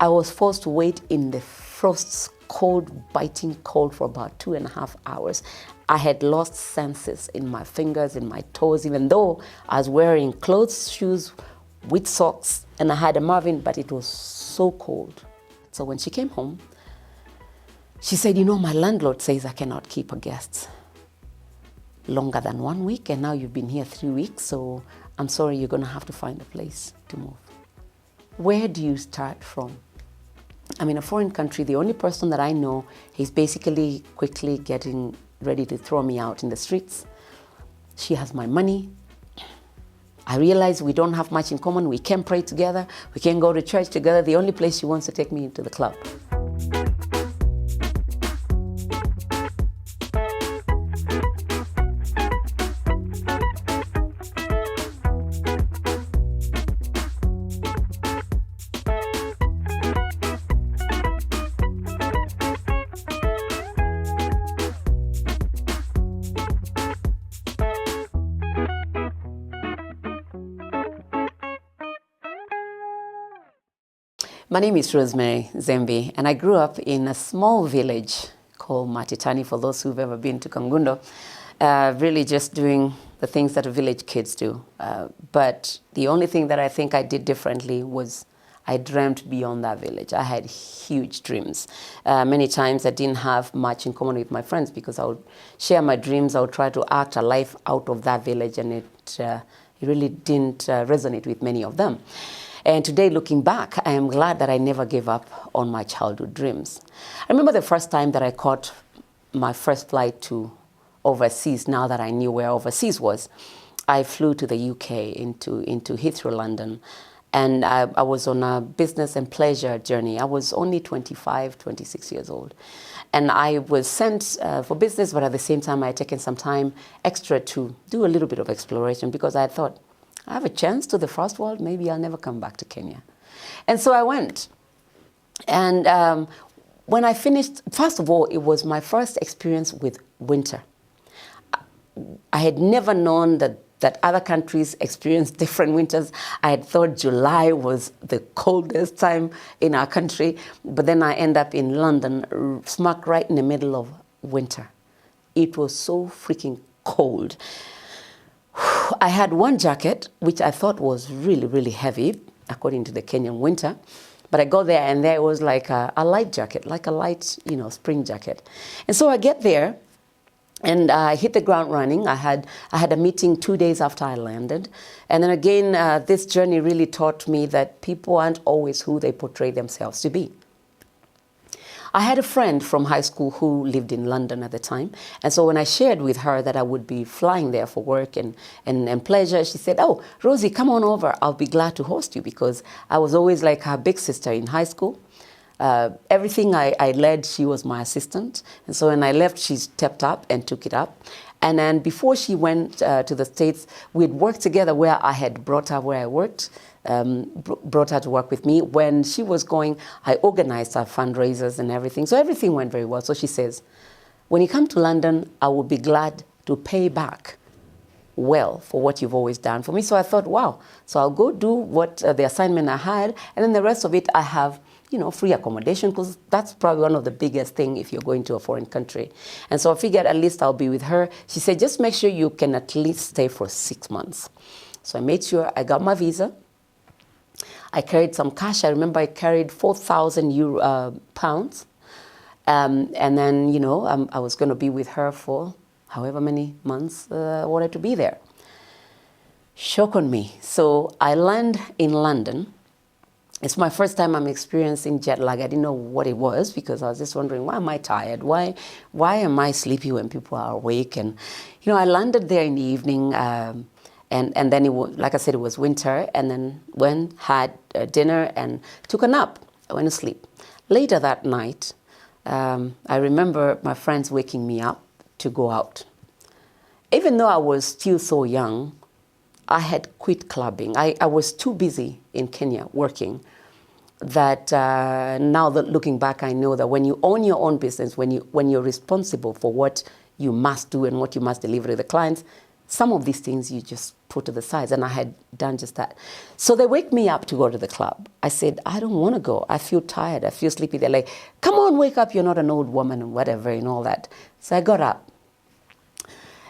I was forced to wait in the frost's cold, biting cold for about 2.5 hours. I had lost senses in my fingers, in my toes, even though I was wearing clothes, shoes, with socks, and I had a Marvin, but it was so cold. So when she came home, she said, you know, my landlord says I cannot keep her guests longer than 1 week, and now you've been here 3 weeks, so I'm sorry, you're going to have to find a place to move. Where do you start from? I'm in a foreign country. The only person that I know, he's basically quickly getting ready to throw me out in the streets. She has my money. I realize we don't have much in common. We can pray together. We can go to church together. The only place she wants to take me into the club. My name is Rosemary Nzembi, and I grew up in a small village called Matitani, for those who've ever been to Kangundo, really just doing the things that village kids do. But the only thing that I think I did differently was I dreamt beyond that village. I had huge dreams. Many times I didn't have much in common with my friends because I would share my dreams. I would try to act a life out of that village, and it really didn't resonate with many of them. And today, looking back, I am glad that I never gave up on my childhood dreams. I remember the first time that I caught my first flight to overseas, now that I knew where overseas was. I flew to the UK, into Heathrow, London, and I was on a business and pleasure journey. I was only 25, 26 years old. And I was sent for business, but at the same time, I had taken some time extra to do a little bit of exploration because I thought, I have a chance to the first world, maybe I'll never come back to Kenya. And so I went. And when I finished, first of all, it was my first experience with winter. I had never known that other countries experience different winters. I had thought July was the coldest time in our country, but then I end up in London, smack right in the middle of winter. It was so freaking cold. I had one jacket, which I thought was really, really heavy, according to the Kenyan winter. But I got there, and there was like a light jacket, like a light, spring jacket. And so I get there, and I hit the ground running. I had a meeting 2 days after I landed. And then again, this journey really taught me that people aren't always who they portray themselves to be. I had a friend from high school who lived in London at the time. And so when I shared with her that I would be flying there for work and pleasure, she said, oh, Rosie, come on over. I'll be glad to host you, because I was always like her big sister in high school. Everything I led, she was my assistant. And so when I left, she stepped up and took it up. And then before she went to the States, we'd worked together where I had brought her where I worked. Brought her to work with me. When she was going, I organized her fundraisers and everything. So everything went very well. So she says, when you come to London, I will be glad to pay back well for what you've always done for me. So I thought, wow, so I'll go do what the assignment I had, and then the rest of it I have, free accommodation, because that's probably one of the biggest things if you're going to a foreign country. And so I figured at least I'll be with her. She said, just make sure you can at least stay for 6 months. So I made sure I got my visa. I carried some cash. I remember I carried 4,000 pounds. And then, I was going to be with her for however many months I wanted to be there. Shock on me. So I land in London. It's my first time I'm experiencing jet lag. I didn't know what it was, because I was just wondering, why am I tired? Why am I sleepy when people are awake? And, I landed there in the evening. And then, like I said, it was winter, and then had dinner and took a nap. I went to sleep. Later that night, I remember my friends waking me up to go out. Even though I was still so young, I had quit clubbing. I was too busy in Kenya working that now that looking back, I know that when you own your own business, when you're responsible for what you must do and what you must deliver to the clients, some of these things you just put to the sides, and I had done just that. So they wake me up to go to the club. I said, I don't want to go. I feel tired. I feel sleepy. They're like, come on, wake up. You're not an old woman and whatever and all that. So I got up.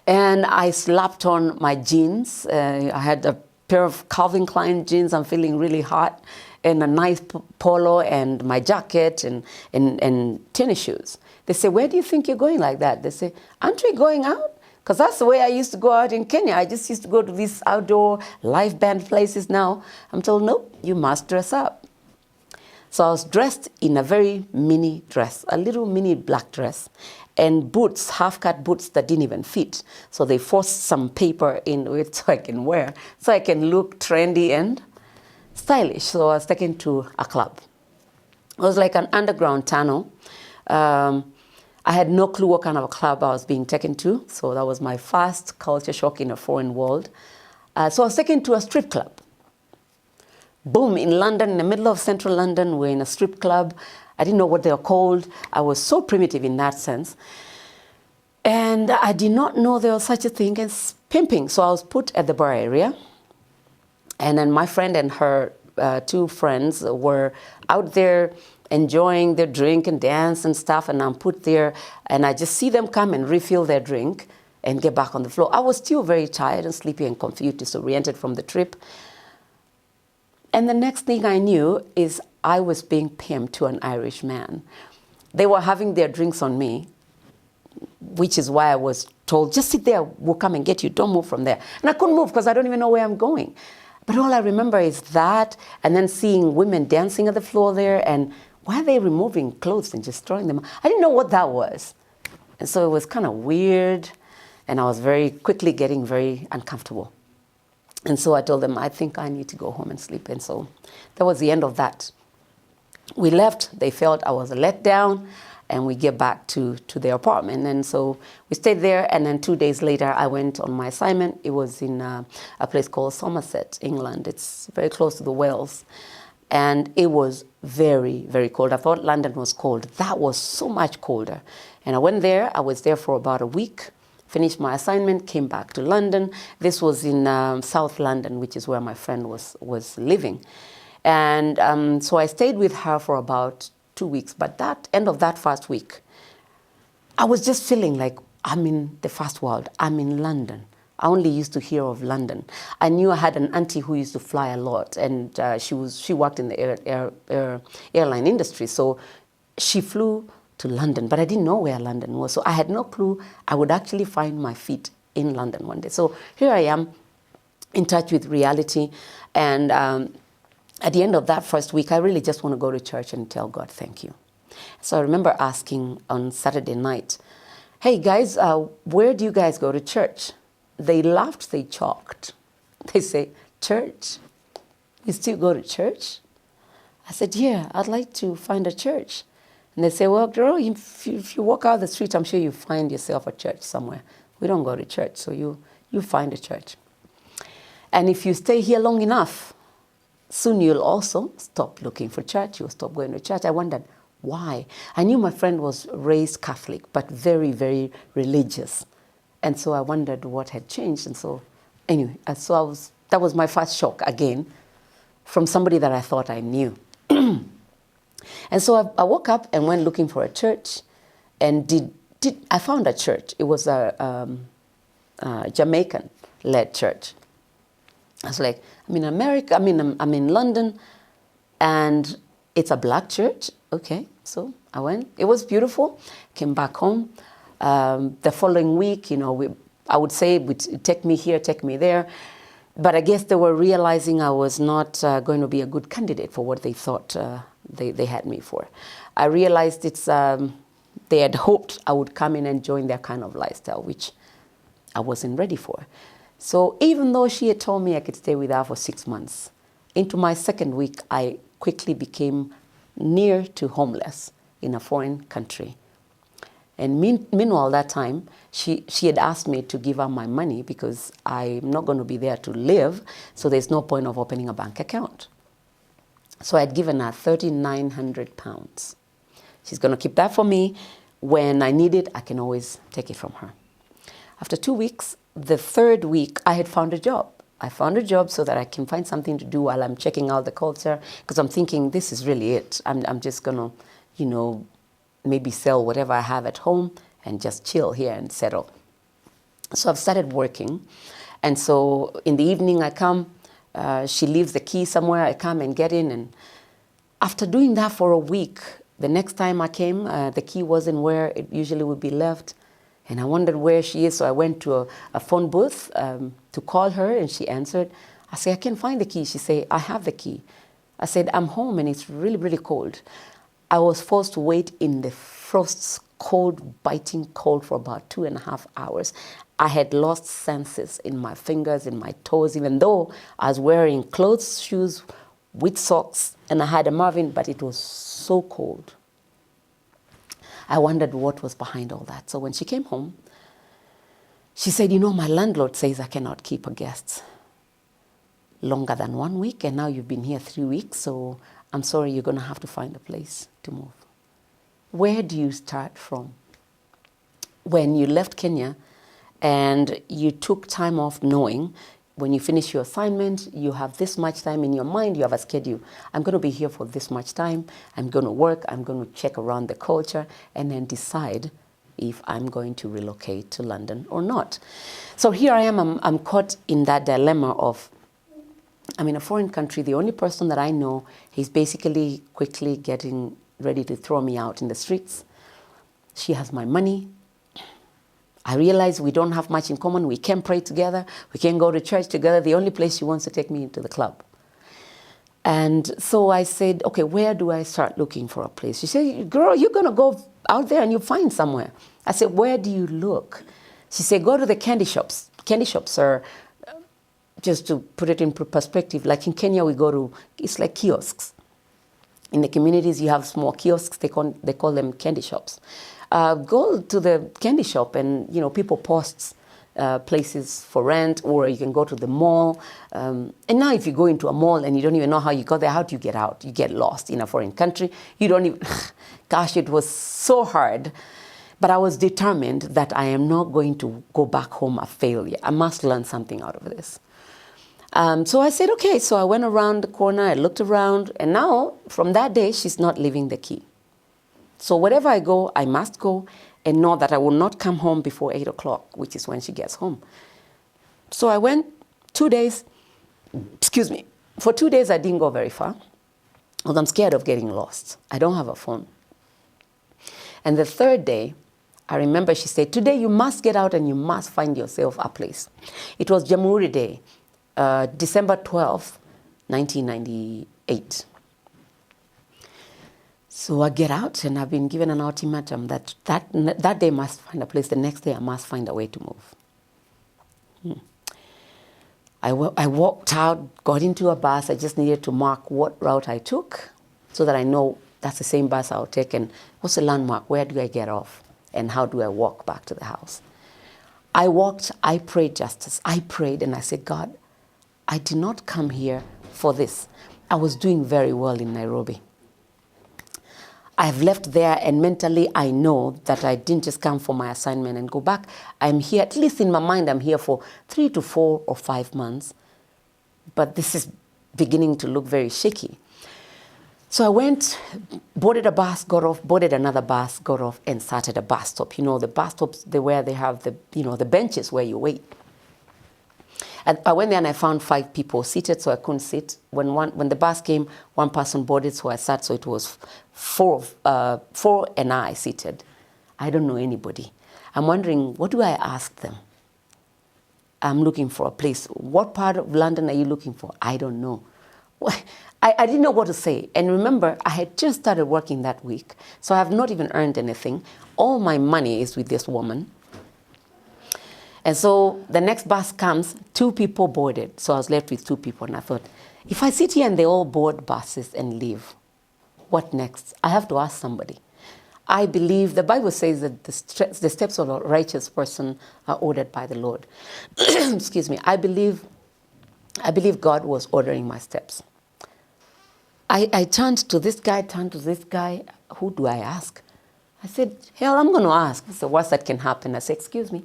And I slapped on my jeans. I had a pair of Calvin Klein jeans. I'm feeling really hot. And a nice polo and my jacket and tennis shoes. They say, where do you think you're going like that? They say, aren't we going out? Because that's the way I used to go out in Kenya. I just used to go to these outdoor live band places now. I'm told, nope, you must dress up. So I was dressed in a very mini dress, a little mini black dress, and boots, half-cut boots that didn't even fit. So they forced some paper in it so I can wear, so I can look trendy and stylish. So I was taken to a club. It was like an underground tunnel. I had no clue what kind of a club I was being taken to, so that was my first culture shock in a foreign world. So I was taken to a strip club. Boom, in London, in the middle of central London, we're in a strip club. I didn't know what they were called. I was so primitive in that sense. And I did not know there was such a thing as pimping. So I was put at the bar area. And then my friend and her two friends were out there enjoying their drink and dance and stuff, and I'm put there, and I just see them come and refill their drink and get back on the floor. I was still very tired and sleepy and confused, disoriented from the trip. And the next thing I knew is I was being pimped to an Irish man. They were having their drinks on me, which is why I was told, just sit there, we'll come and get you, don't move from there. And I couldn't move because I don't even know where I'm going. But all I remember is that, and then seeing women dancing at the floor there, and why are they removing clothes and just throwing them? I didn't know what that was. And so it was kind of weird, and I was very quickly getting very uncomfortable. And so I told them, I think I need to go home and sleep. And so that was the end of that. We left. They felt I was let down, and we get back to their apartment. And so we stayed there, and then 2 days later, I went on my assignment. It was in a place called Somerset, England. It's very close to the Wales. And it was very, very cold. I thought London was cold. That was so much colder. And I went there. I was there for about a week, finished my assignment, came back to London. This was in South London, which is where my friend was living. And so I stayed with her for about 2 weeks. But that end of that first week, I was just feeling like I'm in the first world. I'm in London. I only used to hear of London. I knew I had an auntie who used to fly a lot, and she worked in the airline industry. So she flew to London, but I didn't know where London was. So I had no clue I would actually find my feet in London one day. So here I am, in touch with reality. And at the end of that first week, I really just want to go to church and tell God, thank you. So I remember asking on Saturday night, hey guys, where do you guys go to church? They laughed, they choked. They say, church? You still go to church? I said, yeah, I'd like to find a church. And they say, well, girl, if you walk out the street, I'm sure you find yourself a church somewhere. We don't go to church, so you find a church. And if you stay here long enough, soon you'll also stop looking for church. You'll stop going to church. I wondered, why? I knew my friend was raised Catholic, but very, very religious. And so I wondered what had changed. And so, anyway, that was my first shock again from somebody that I thought I knew. And so I woke up and went looking for a church, and I found a church. It was a Jamaican-led church. I was like, I'm in America. I'm in London, and it's a black church. Okay, so I went. It was beautiful. Came back home. The following week, I would say it would take me here, take me there. But I guess they were realizing I was not going to be a good candidate for what they thought they had me for. I realized they had hoped I would come in and join their kind of lifestyle, which I wasn't ready for. So even though she had told me I could stay with her for 6 months, into my second week, I quickly became near to homeless in a foreign country. And meanwhile, that time, she had asked me to give her my money because I'm not going to be there to live, so there's no point of opening a bank account. So I'd given her £3,900. She's going to keep that for me. When I need it, I can always take it from her. After 2 weeks, the third week, I had found a job. I found a job so that I can find something to do while I'm checking out the culture, because I'm thinking this is really it. I'm just going to, you know, maybe sell whatever I have at home and just chill here and settle. So I've started working. And so in the evening I come, she leaves the key somewhere, I come and get in. And after doing that for a week, the next time I came, the key wasn't where it usually would be left. And I wondered where she is, so I went to a phone booth to call her, and she answered. I said, I can't find the key. She said, I have the key. I said, I'm home, and it's really, really cold. I was forced to wait in the frost's cold, biting cold for about 2.5 hours. I had lost senses in my fingers, in my toes, even though I was wearing clothes, shoes, with socks, and I had a Marvin, but it was so cold. I wondered what was behind all that. So when she came home, she said, you know, my landlord says I cannot keep her guests longer than 1 week, and now you've been here 3 weeks, so I'm sorry, you're going to have to find a place to move. Where do you start from? When you left Kenya and you took time off knowing when you finish your assignment, you have this much time in your mind, you have a schedule. I'm going to be here for this much time. I'm going to work. I'm going to check around the culture and then decide if I'm going to relocate to London or not. So here I am. I'm caught in that dilemma of, I'm in a foreign country. The only person that I know, he's basically quickly getting ready to throw me out in the streets. She has my money. I realize we don't have much in common. We can pray together. We can go to church together. The only place she wants to take me into the club. And so I said, okay, where do I start looking for a place? She said, girl, you're going to go out there and you find somewhere. I said, where do you look? She said, go to the candy shops. Candy shops are, just to put it in perspective, like in Kenya, we go to, it's like kiosks. In the communities, you have small kiosks. They call them candy shops. Go to the candy shop and, you know, people post places for rent, or you can go to the mall. And now if you go into a mall and you don't even know how you got there, how do you get out? You get lost in a foreign country. You don't even, gosh, it was so hard. But I was determined that I am not going to go back home a failure. I must learn something out of this. So I said, okay. So I went around the corner, I looked around, and now from that day, she's not leaving the key. So wherever I go, I must go and know that I will not come home before 8 o'clock, which is when she gets home. So I went 2 days, for 2 days I didn't go very far because I'm scared of getting lost. I don't have a phone. And the third day, I remember she said, today you must get out and you must find yourself a place. It was Jamhuri Day, December 12th, 1998. So I get out, and I've been given an ultimatum that day I must find a place. The next day I must find a way to move. I walked out, got into a bus. I just needed to mark what route I took so that I know that's the same bus I'll take. And what's the landmark? Where do I get off? And how do I walk back to the house? I walked, I prayed, Justus. I prayed, and I said, God, I did not come here for this. I was doing very well in Nairobi. I've left there, and mentally I know that I didn't just come for my assignment and go back. I'm here, at least in my mind, I'm here for 3 to 4 or 5 months. But this is beginning to look very shaky. So I went, boarded a bus, got off, boarded another bus, got off, and sat at a bus stop. You know, the bus stops, where they have the, you know, the benches where you wait. And I went there and I found 5 people seated, so I couldn't sit. When the bus came, one person boarded, so I sat, so it was 4 and I seated. I don't know anybody. I'm wondering, what do I ask them? I'm looking for a place. What part of London are you looking for? I don't know. I didn't know what to say. And remember, I had just started working that week, so I have not even earned anything. All my money is with this woman. And so the next bus comes, 2 people boarded. So I was left with 2 people. And I thought, if I sit here and they all board buses and leave, what next? I have to ask somebody. I believe, the Bible says that the steps of a righteous person are ordered by the Lord. Excuse me. I believe God was ordering my steps. I turned to this guy, Who do I ask? I said, hell, I'm going to ask. What's the worst that can happen? I said, excuse me.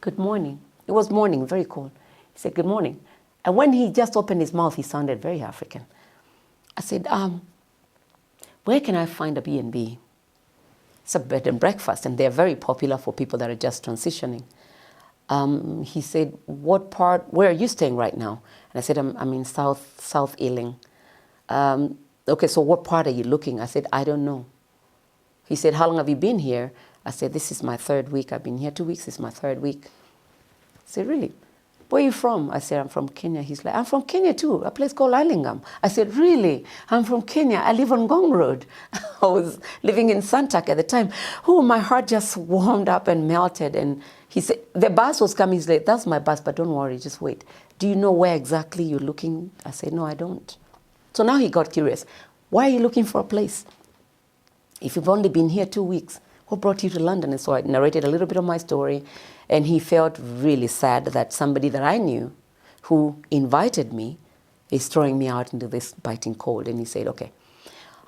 Good morning. It was morning, very cold. He said, good morning. And when he just opened his mouth, he sounded very African. I said, where can I find a B&B? It's a bed and breakfast, and they're very popular for people that are just transitioning. He said, what part, where are you staying right now? And I said, I'm in South Ealing. Okay, so what part are you looking? I said, I don't know. He said, how long have you been here? I said, this is my 3rd week. I've been here 2 weeks. This is my 3rd week. I said, really? Where are you from? I said, I'm from Kenya. He's like, I'm from Kenya too, a place called Alingam. I said, really? I'm from Kenya. I live on Ngong Road. I was living in Santak at the time. Oh, my heart just warmed up and melted. And he said, the bus was coming. He's like, that's my bus, but don't worry, just wait. Do you know where exactly you're looking? I said, no, I don't. So now he got curious. Why are you looking for a place? If you've only been here 2 weeks, what brought you to London? And so I narrated a little bit of my story, and he felt really sad that somebody that I knew who invited me is throwing me out into this biting cold. And he said, okay,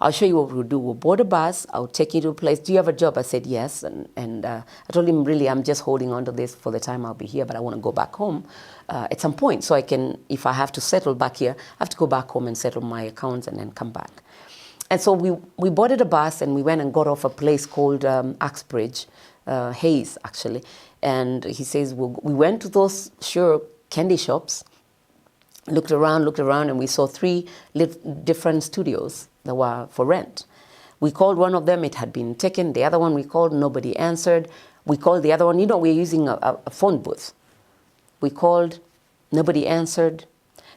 I'll show you what we'll do. We'll board a bus. I'll take you to a place. Do you have a job? I said, yes. And I told him, really, I'm just holding on to this for the time I'll be here, but I want to go back home at some point. So I can, if I have to settle back here, I have to go back home and settle my accounts and then come back. And so we boarded a bus and we went and got off a place called Uxbridge, Hayes, actually. And he says, we went to those candy shops, looked around, and we saw 3 different studios that were for rent. We called one of them, it had been taken. The other one we called, nobody answered. We called the other one, we're using a phone booth. We called, nobody answered.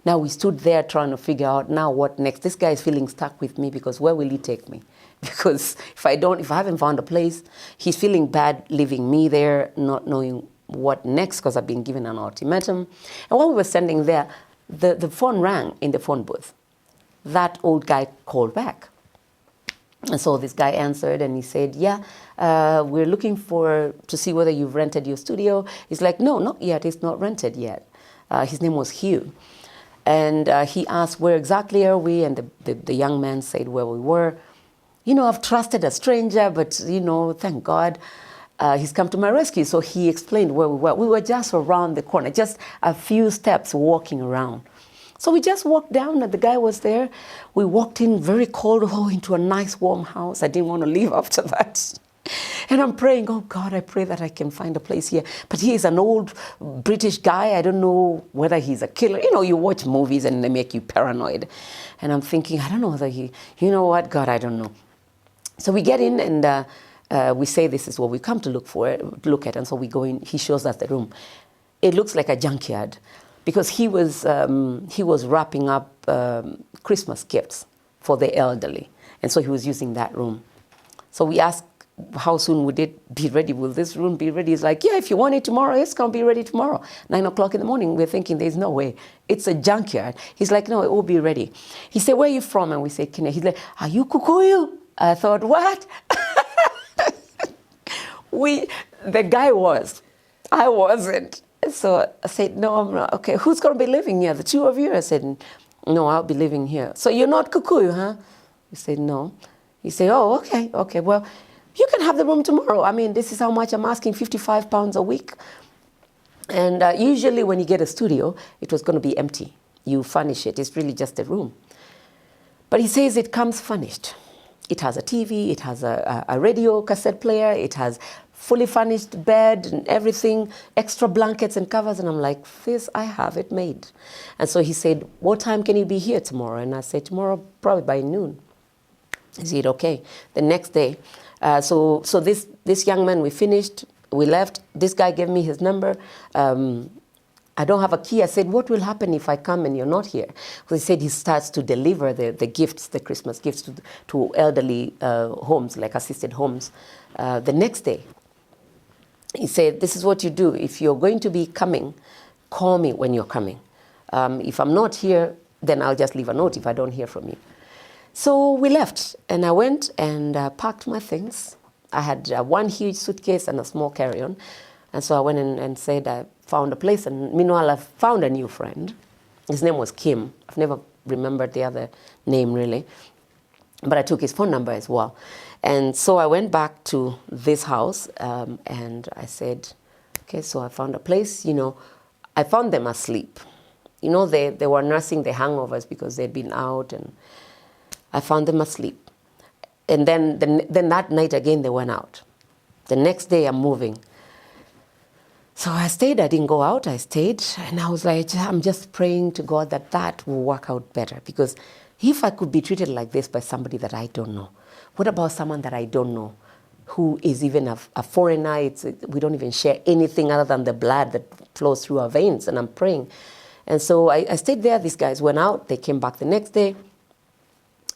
Now we stood there trying to figure out now what next. This guy is feeling stuck with me because where will he take me? Because if I haven't found a place, he's feeling bad leaving me there, not knowing what next because I've been given an ultimatum. And while we were standing there, the phone rang in the phone booth. That old guy called back. And so this guy answered and he said, yeah, we're looking to see whether you've rented your studio. He's like, no, not yet. It's not rented yet. His name was Hugh. And he asked, where exactly are we? And the young man said where we were. I've trusted a stranger, but, thank God he's come to my rescue. So he explained where we were. We were just around the corner, just a few steps walking around. So we just walked down and the guy was there. We walked in very cold, into a nice warm house. I didn't want to leave after that. And I'm praying, oh God, I pray that I can find a place here. But he is an old British guy. I don't know whether he's a killer. You watch movies and they make you paranoid. And I'm thinking, I don't know whether what, God, I don't know. So we get in and we say this is what we come to look at. And so we go in, he shows us the room. It looks like a junkyard because he was wrapping up Christmas gifts for the elderly. And so he was using that room. So we asked, how soon would it be ready? Will this room be ready? He's like, yeah, if you want it tomorrow, it's going to be ready tomorrow. 9 o'clock in the morning, we're thinking there's no way. It's a junkyard. He's like, no, it will be ready. He said, where are you from? And we said, Kenya. He's like, are you Kikuyu? I thought, what? The guy was. I wasn't. So I said, no, I'm not. Okay, who's going to be living here? The 2 of you? I said, no, I'll be living here. So you're not Kikuyu, huh? He said, no. He said, oh, okay, well, you can have the room tomorrow. I mean, this is how much I'm asking, £55 a week. And usually when you get a studio, it was going to be empty. You furnish it. It's really just a room. But he says it comes furnished. It has a TV. It has a radio cassette player. It has fully furnished bed and everything, extra blankets and covers. And I'm like, this, I have it made. And so he said, what time can you be here tomorrow? And I said, tomorrow, probably by noon. He said, okay. The next day, so this young man, we finished, we left. This guy gave me his number. I don't have a key. I said, what will happen if I come and you're not here? Because he said he starts to deliver the gifts, the Christmas gifts to elderly homes, like assisted homes. The next day, he said, this is what you do. If you're going to be coming, call me when you're coming. If I'm not here, then I'll just leave a note if I don't hear from you. So we left, and I went and packed my things. I had one huge suitcase and a small carry-on. And so I went in and said I found a place. And meanwhile, I found a new friend. His name was Kim. I've never remembered the other name, really. But I took his phone number as well. And so I went back to this house, and I said, okay, so I found a place, I found them asleep. You know, they were nursing the hangovers because they'd been out, and I found them asleep. And then that night again, they went out. The next day, I'm moving. So I stayed. I didn't go out. I stayed. And I was like, I'm just praying to God that will work out better. Because if I could be treated like this by somebody that I don't know, what about someone that I don't know, who is even a foreigner? We don't even share anything other than the blood that flows through our veins. And I'm praying. And so I stayed there. These guys went out. They came back the next day.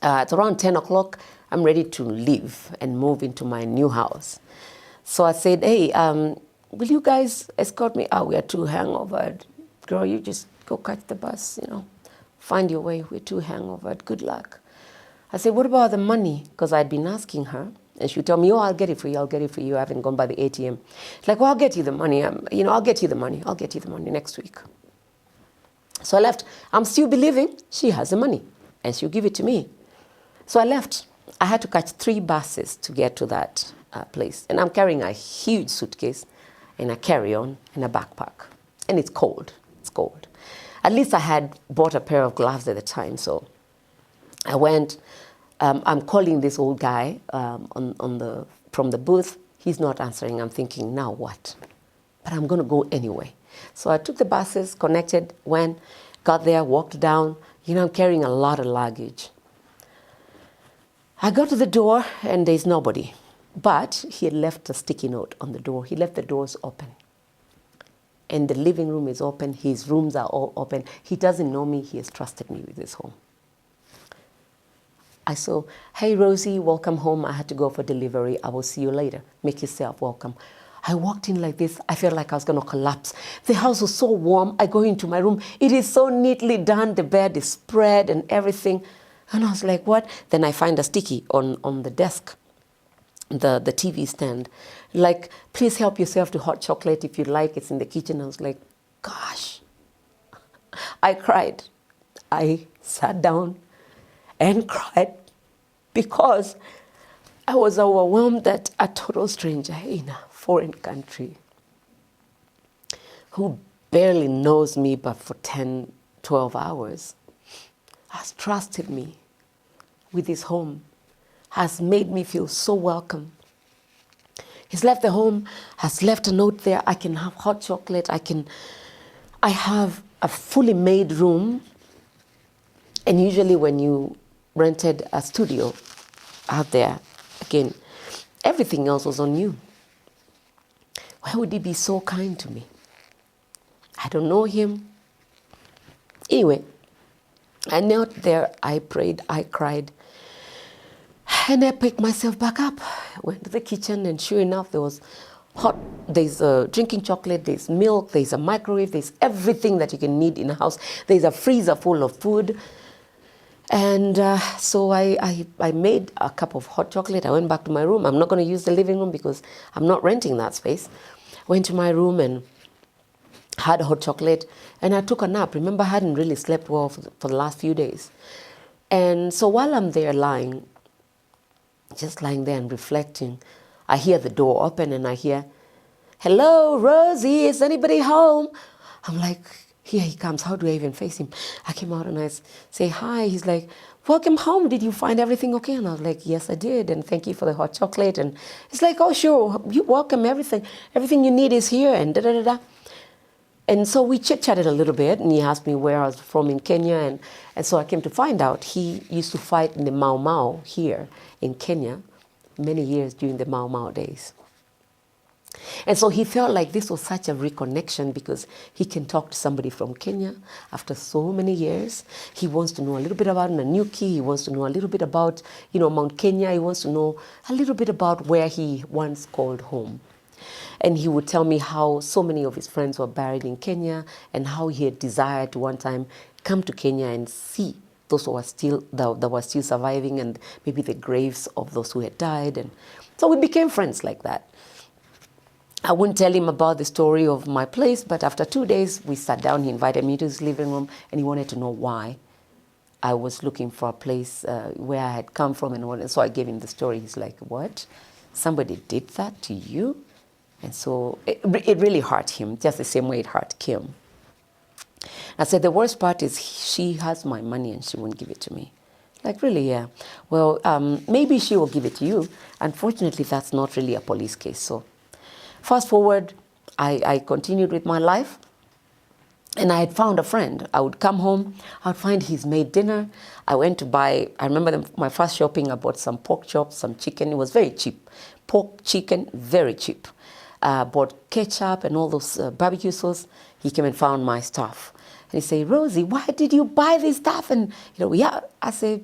It's around 10 o'clock. I'm ready to leave and move into my new house. So I said, hey, will you guys escort me out? We are too hangovered. Girl, you just go catch the bus, you know. Find your way. We're too hangovered. Good luck. I said, what about the money? Because I'd been asking her. And she would tell me, oh, I'll get it for you. I'll get it for you. I haven't gone by the ATM. Like, well, I'll get you the money. I'll get you the money. I'll get you the money next week. So I left. I'm still believing she has the money. And she'll give it to me. So I left. I had to catch 3 buses to get to that place. And I'm carrying a huge suitcase and a carry-on and a backpack. And it's cold. It's cold. At least I had bought a pair of gloves at the time. So I went. I'm calling this old guy from the booth. He's not answering. I'm thinking, now what? But I'm going to go anyway. So I took the buses, connected, went, got there, walked down. You know, I'm carrying a lot of luggage. I got to the door, and there's nobody. But he had left a sticky note on the door. He left the doors open. And the living room is open. His rooms are all open. He doesn't know me. He has trusted me with his home. I saw, hey, Rosie, welcome home. I had to go for delivery. I will see you later. Make yourself welcome. I walked in like this. I felt like I was going to collapse. The house was so warm. I go into my room. It is so neatly done. The bed is spread and everything. And I was like, what? Then I find a sticky on the desk, the TV stand. Like, please help yourself to hot chocolate if you like. It's in the kitchen. I was like, gosh. I cried. I sat down and cried because I was overwhelmed that a total stranger in a foreign country who barely knows me but for 10, 12 hours has trusted me with his home, has made me feel so welcome. He's left the home, has left a note there. I can have hot chocolate. I have a fully made room. And usually when you rented a studio out there, again, everything else was on you. Why would he be so kind to me? I don't know him. Anyway, I knelt there, I prayed, I cried, and I picked myself back up. Went to the kitchen, and sure enough, there's drinking chocolate, there's milk, there's a microwave, there's everything that you can need in a house. There's a freezer full of food. And so I made a cup of hot chocolate. I went back to my room. I'm not going to use the living room because I'm not renting that space. Went to my room and had hot chocolate, and I took a nap. Remember, I hadn't really slept well for the last few days. And so while I'm there just lying there and reflecting, I hear the door open and I hear, hello, Rosie, is anybody home? I'm like, here he comes. How do I even face him? I came out and I say hi. He's like, welcome home. Did you find everything okay? And I was like, yes, I did. And thank you for the hot chocolate. And he's like, oh, sure. You welcome everything. Everything you need is here. And da-da-da-da. And so we chit-chatted a little bit, and he asked me where I was from in Kenya. And so I came to find out he used to fight in the Mau Mau here in Kenya many years during the Mau Mau days. And so he felt like this was such a reconnection because he can talk to somebody from Kenya after so many years. He wants to know a little bit about Nanyuki. He wants to know a little bit about, Mount Kenya. He wants to know a little bit about where he once called home. And he would tell me how so many of his friends were buried in Kenya and how he had desired to one time come to Kenya and see those who were still surviving and maybe the graves of those who had died. And so we became friends like that. I wouldn't tell him about the story of my place, but after 2 days, we sat down. He invited me to his living room, and he wanted to know why I was looking for a place where I had come from. And so I gave him the story. He's like, what? Somebody did that to you? And so it really hurt him, just the same way it hurt Kim. I said, the worst part is she has my money and she won't give it to me. Like, really, yeah. Well, maybe she will give it to you. Unfortunately, that's not really a police case. So fast forward, I continued with my life. And I had found a friend. I would come home, I would find he's made dinner. I went to buy, I remember my first shopping, I bought some pork chops, some chicken. It was very cheap. Pork, chicken, very cheap. Bought ketchup and all those barbecue sauce. He came and found my stuff. And he said, Rosie, why did you buy this stuff? And, yeah, I said,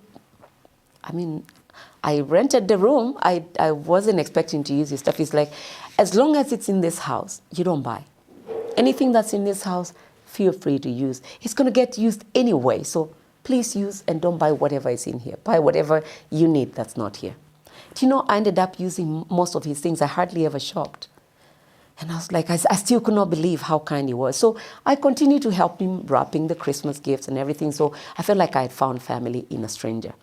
I rented the room. I wasn't expecting to use your stuff. He's like, as long as it's in this house, you don't buy. Anything that's in this house, feel free to use. It's going to get used anyway, so please use and don't buy whatever is in here. Buy whatever you need that's not here. Do you know, I ended up using most of his things. I hardly ever shopped. And I was like, I still could not believe how kind he was. So I continued to help him wrapping the Christmas gifts and everything. So I felt like I had found family in a stranger.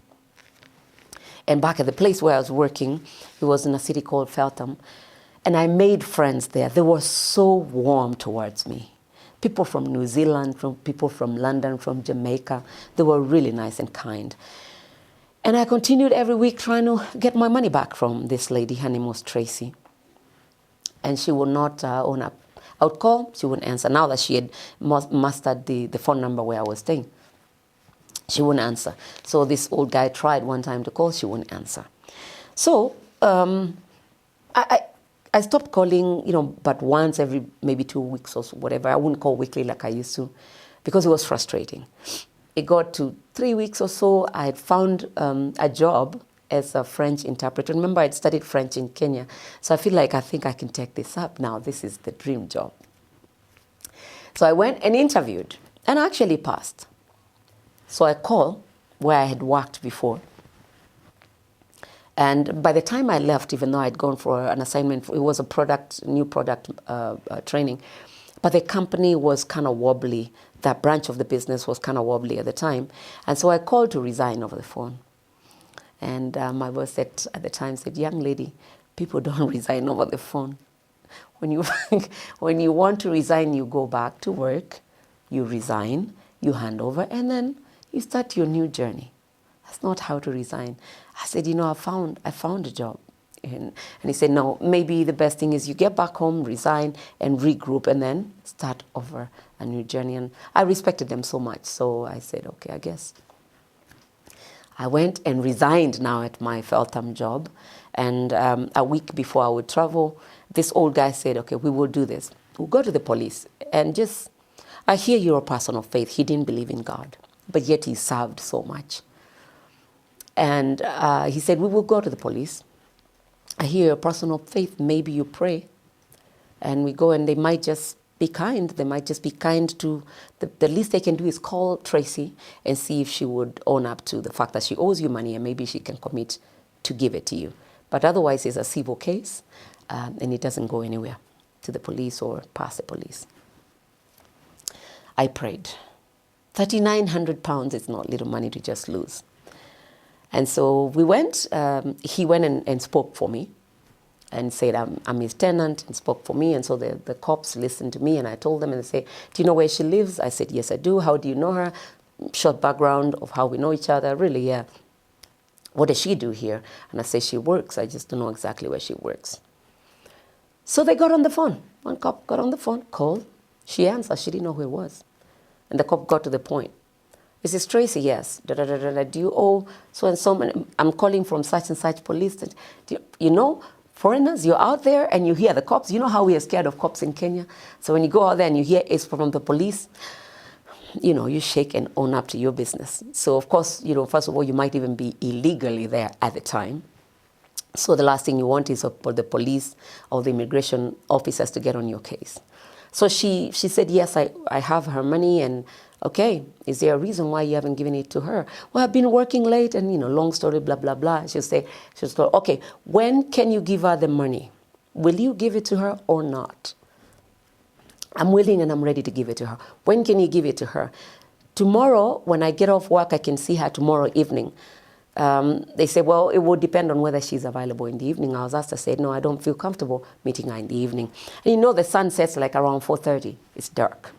And back at the place where I was working, it was in a city called Feltham. And I made friends there. They were so warm towards me. People from New Zealand, people from London, from Jamaica. They were really nice and kind. And I continued every week trying to get my money back from this lady. Her name was Tracy. And she would not own up. I would call, she wouldn't answer. Now that she had mastered the phone number where I was staying, she wouldn't answer. So this old guy tried one time to call, she wouldn't answer. So I stopped calling, but once every maybe 2 weeks or whatever. I wouldn't call weekly like I used to because it was frustrating. It got to 3 weeks or so. I had found a job as a French interpreter. Remember, I'd studied French in Kenya. So I think I can take this up now. This is the dream job. So I went and interviewed and I actually passed. So I called where I had worked before. And by the time I left, even though I'd gone for an assignment, it was a new product training, but the company was kind of wobbly. That branch of the business was kind of wobbly at the time. And so I called to resign over the phone. And my boss at the time said, young lady, people don't resign over the phone. When you want to resign, you go back to work, you resign, you hand over, and then you start your new journey. That's not how to resign. I said, I found a job. And he said, no, maybe the best thing is you get back home, resign, and regroup, and then start over a new journey. And I respected them so much, so I said, okay, I guess. I went and resigned now at my Feltham job. And a week before I would travel, this old guy said, okay, we will do this. We'll go to the police and I hear you're a person of faith. He didn't believe in God, but yet he served so much. And he said, we will go to the police. I hear you're a person of faith. Maybe you pray. And we go and they might just be kind. They might just be kind to, the least they can do is call Tracy and see if she would own up to the fact that she owes you money and maybe she can commit to give it to you. But otherwise it's a civil case and it doesn't go anywhere to the police or past the police. I prayed. £3,900 is not little money to just lose. And so we went, he went and spoke for me and said, I'm his tenant, and spoke for me. And so the cops listened to me and I told them and they say, do you know where she lives? I said, yes, I do. How do you know her? Short background of how we know each other. Really, yeah. What does she do here? And I say, she works. I just don't know exactly where she works. So they got on the phone. One cop got on the phone, called. She answered. She didn't know who it was. And the cop got to the point. Is this Tracy? Yes. Do you owe so and so many? I'm calling from such and such police. You know, foreigners, you're out there and you hear the cops. You know how we are scared of cops in Kenya? So when you go out there and you hear it's from the police, you shake and own up to your business. So of course, first of all, you might even be illegally there at the time. So the last thing you want is for the police or the immigration officers to get on your case. So she said, yes, I have her money, and okay, is there a reason why you haven't given it to her? Well, I've been working late and, long story, blah, blah, blah. She'll say, okay, when can you give her the money? Will you give it to her or not? I'm willing and I'm ready to give it to her. When can you give it to her? Tomorrow, when I get off work, I can see her tomorrow evening. They say, well, it will depend on whether she's available in the evening. I was asked, I said, no, I don't feel comfortable meeting her in the evening. And the sun sets like around 4:30. It's dark.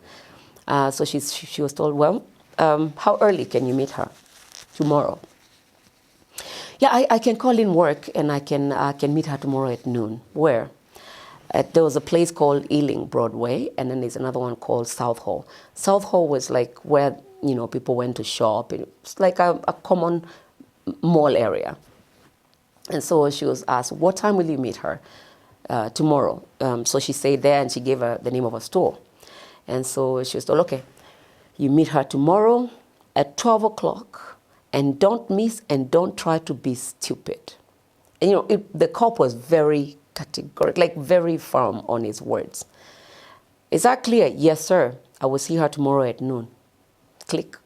So she was told, well, how early can you meet her? Tomorrow. Yeah, I can call in work and I can meet her tomorrow at noon. Where? There was a place called Ealing Broadway, and then there's another one called South Hall. South Hall was like where, you know, people went to shop. It's like a common mall area. And so she was asked, what time will you meet her? Tomorrow. So she stayed there and she gave her the name of a store. And so she was told, okay, you meet her tomorrow at 12 o'clock and don't miss and don't try to be stupid. And you know, the cop was very categorical, like very firm on his words. Is that clear? Yes, sir. I will see her tomorrow at noon. Click.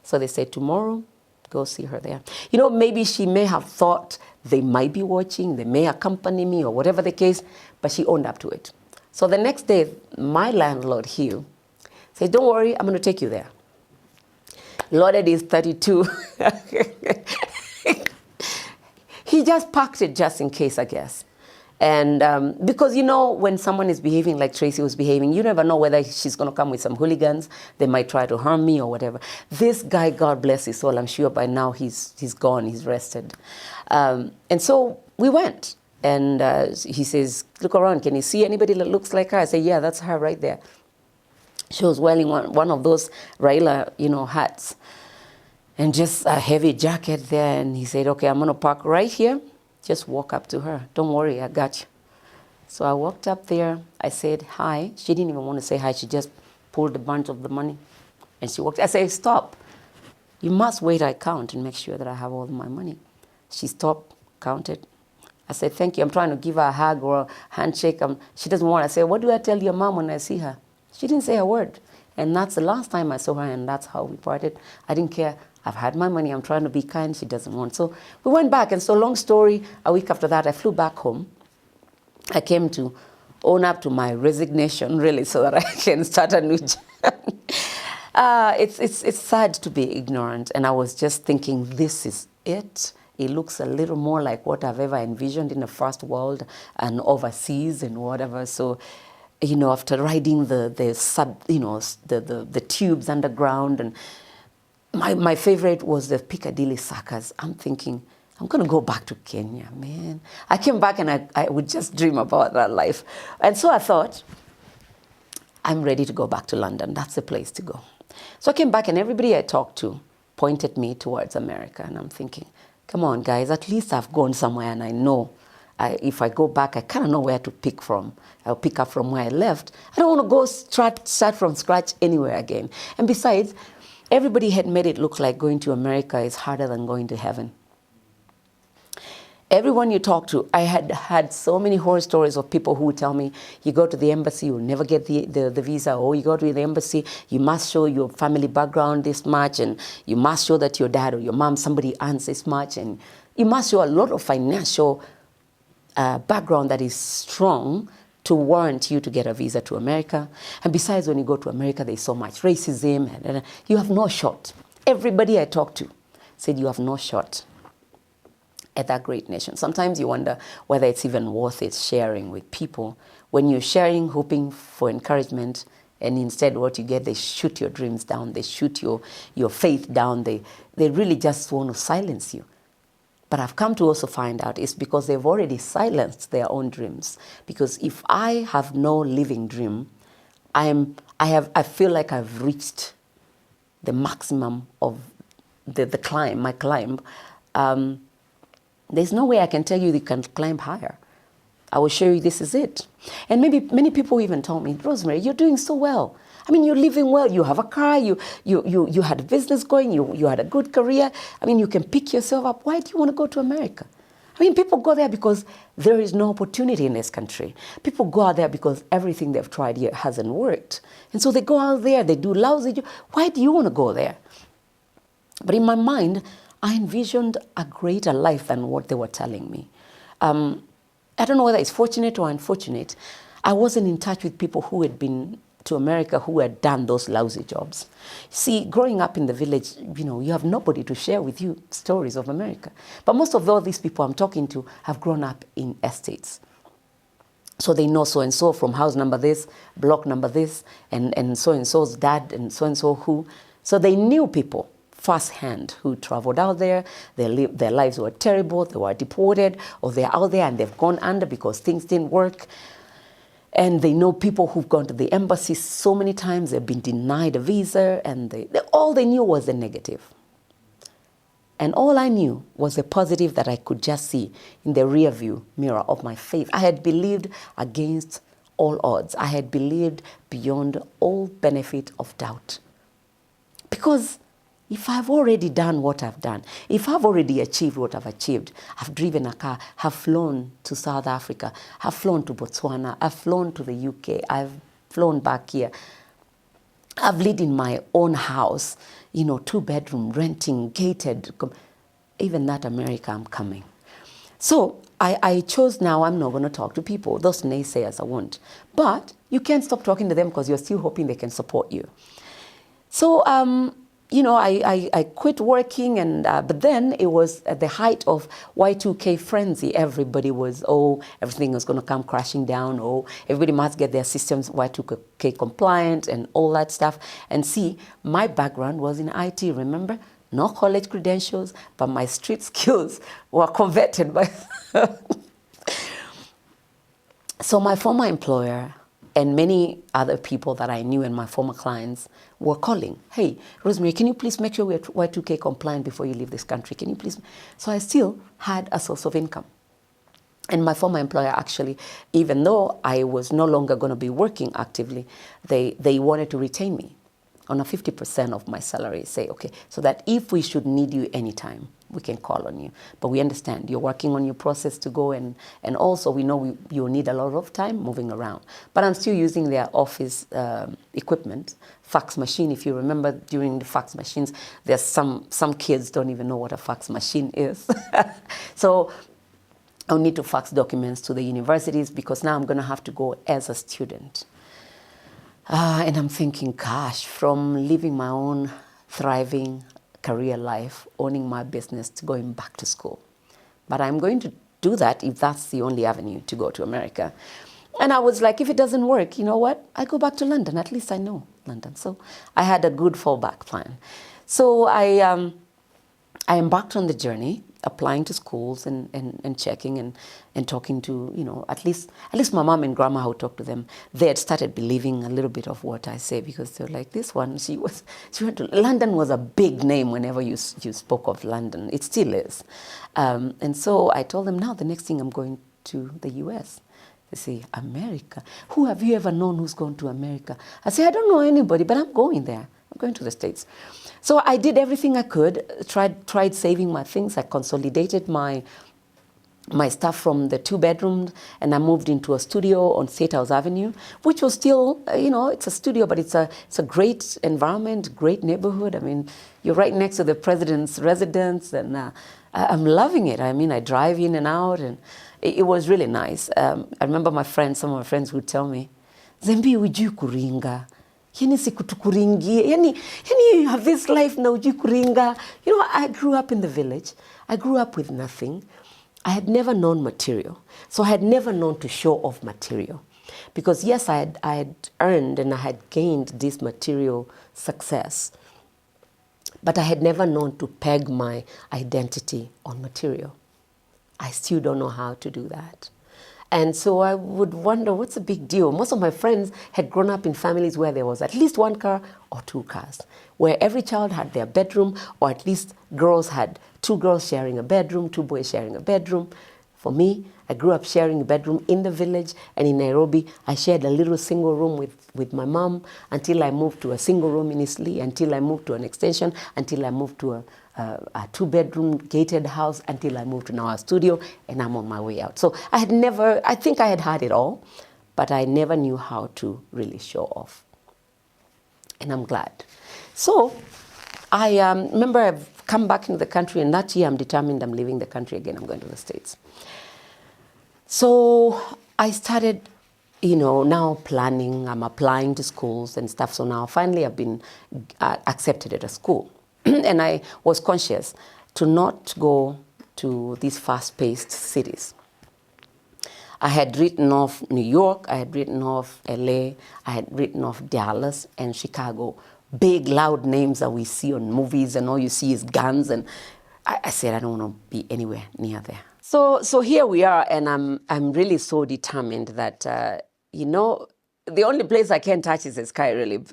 So they said, tomorrow, go see her there. You know, maybe she may have thought they might be watching, they may accompany me or whatever the case, but she owned up to it. So the next day, my landlord, Hugh, said, don't worry, I'm going to take you there. Loaded is 32. He just packed it just in case, I guess. And because, you know, when someone is behaving like Tracy was behaving, you never know whether she's going to come with some hooligans. They might try to harm me or whatever. This guy, God bless his soul, I'm sure by now he's gone, he's rested. And so we went. And he says, look around, can you see anybody that looks like her? I say, yeah, that's her right there. She was wearing one of those Raila, you know, hats. And just a heavy jacket there. And he said, okay, I'm going to park right here. Just walk up to her. Don't worry, I got you. So I walked up there. I said, hi. She didn't even want to say hi. She just pulled a bunch of the money. And she walked. I said, stop. You must wait, I count and make sure that I have all my money. She stopped, counted. I said, thank you. I'm trying to give her a hug or a handshake. She doesn't want. I said, what do I tell your mom when I see her? She didn't say a word. And that's the last time I saw her, and that's how we parted. I didn't care. I've had my money. I'm trying to be kind. She doesn't want. So we went back. And so long story, a week after that, I flew back home. I came to own up to my resignation, really, so that I can start a new job. It's sad to be ignorant. And I was just thinking, this is it. It looks a little more like what I've ever envisioned in the first world and overseas and whatever. So, you know, after riding the tubes underground, and my favorite was the Piccadilly Circus. I'm thinking, I'm going to go back to Kenya, man. I came back and I would just dream about that life. And so I thought, I'm ready to go back to London. That's the place to go. So I came back and everybody I talked to pointed me towards America. And I'm thinking, come on, guys, at least I've gone somewhere and I know if I go back, I kind of know where to pick from. I'll pick up from where I left. I don't want to go start from scratch anywhere again. And besides, everybody had made it look like going to America is harder than going to heaven. Everyone you talk to, I had had so many horror stories of people who would tell me, you go to the embassy, you'll never get the visa, or you go to the embassy, you must show your family background this much, and you must show that your dad or your mom, somebody earns this much, and you must show a lot of financial background that is strong to warrant you to get a visa to America. And besides, when you go to America, there's so much racism, and you have no shot. Everybody I talked to said you have no shot at that great nation. Sometimes you wonder whether it's even worth it sharing with people. When you're sharing, hoping for encouragement, and instead what you get, they shoot your dreams down, they shoot your faith down, they really just want to silence you. But I've come to also find out it's because they've already silenced their own dreams. Because if I have no living dream, I feel like I've reached the maximum of my climb. There's no way I can tell you can climb higher. I will show you this is it. And maybe many people even told me, Rosemary, you're doing so well. I mean, you're living well. You have a car. You had a business going. You had a good career. I mean, you can pick yourself up. Why do you want to go to America? I mean, people go there because there is no opportunity in this country. People go out there because everything they've tried here hasn't worked. And so they go out there. They do lousy jobs. Why do you want to go there? But in my mind, I envisioned a greater life than what they were telling me. I don't know whether it's fortunate or unfortunate. I wasn't in touch with people who had been to America who had done those lousy jobs. See, growing up in the village, you have nobody to share with you stories of America. But most of all these people I'm talking to have grown up in estates. So they know so-and-so from house number this, block number this, and so-and-so's dad and so-and-so who. So they knew people firsthand who traveled out there. Their lives were terrible. They were deported, or they're out there and they've gone under because things didn't work. And they know people who've gone to the embassy so many times. They've been denied a visa, and all they knew was the negative. And all I knew was the positive that I could just see in the rear view mirror of my faith. I had believed against all odds. I had believed beyond all benefit of doubt. Because if I've already done what I've done, if I've already achieved what I've achieved, I've driven a car, have flown to South Africa, have flown to Botswana, I've flown to the UK, I've flown back here, I've lived in my own house, 2-bedroom, renting, gated. Even that America, I'm coming. So I chose now, I'm not going to talk to people. Those naysayers, I won't. But you can't stop talking to them because you're still hoping they can support you. So, I quit working, but then it was at the height of Y2K frenzy. Everybody was, everything was going to come crashing down. Everybody must get their systems Y2K compliant and all that stuff. And see, my background was in IT, remember? No college credentials, but my street skills were converted by... So my former employer and many other people that I knew and my former clients were calling, hey, Rosemary, can you please make sure we're Y2K compliant before you leave this country? Can you please? So I still had a source of income. And my former employer actually, even though I was no longer going to be working actively, they wanted to retain me on a 50% of my salary, say, okay, so that if we should need you anytime, we can call on you. But we understand you're working on your process to go, and also we know you'll need a lot of time moving around. But I'm still using their office equipment, fax machine. If you remember, during the fax machines, there's some kids don't even know what a fax machine is. So I'll need to fax documents to the universities because now I'm going to have to go as a student. And I'm thinking, gosh, from living my own thriving career life, owning my business, to going back to school. But I'm going to do that if that's the only avenue to go to America. And I was like, if it doesn't work, you know what? I go back to London. At least I know London. So I had a good fallback plan. So I embarked on the journey, applying to schools and checking and talking to, at least my mom and grandma, who talked to them, they had started believing a little bit of what I say, because they were like, this one, she went to, London was a big name whenever you spoke of London. It still is. And so I told them, now the next thing I'm going to the US. They say, America? Who have you ever known who's gone to America? I say, I don't know anybody, but I'm going there. I'm going to the States. So I did everything I could, tried saving my things. I consolidated my stuff from the 2-bedroom, and I moved into a studio on State House Avenue, which was still, it's a studio, but it's a great environment, great neighborhood. I mean, you're right next to the president's residence, and I'm loving it. I mean, I drive in and out, and it was really nice. I remember some of my friends would tell me, Nzembi, ujui kuringa. Yani sikutukuringie. Yani you have this life now, ujui kuringa. I grew up in the village. I grew up with nothing. I had never known material. So I had never known to show off material. Because yes, I had earned and I had gained this material success. But I had never known to peg my identity on material. I still don't know how to do that. And so I would wonder, what's the big deal? Most of my friends had grown up in families where there was at least 1 car or 2 cars, where every child had their bedroom, or at least girls had 2 girls sharing a bedroom, 2 boys sharing a bedroom. For me, I grew up sharing a bedroom in the village, and in Nairobi, I shared a little single room with my mom until I moved to a single room in Eastleigh, until I moved to an extension, until I moved to a 2-bedroom gated house, until I moved to now a studio, and I'm on my way out. So I think I had it all, but I never knew how to really show off. And I'm glad. So I remember I've come back into the country, and that year I'm determined I'm leaving the country again. I'm going to the States. So I started, now planning. I'm applying to schools and stuff. So now finally I've been accepted at a school. And I was conscious to not go to these fast-paced cities. I had written off New York, I had written off LA, I had written off Dallas and Chicago. Big, loud names that we see on movies, and all you see is guns. And I said, I don't want to be anywhere near there. So here we are, and I'm really so determined that, you know, the only place I can touch is the sky, really.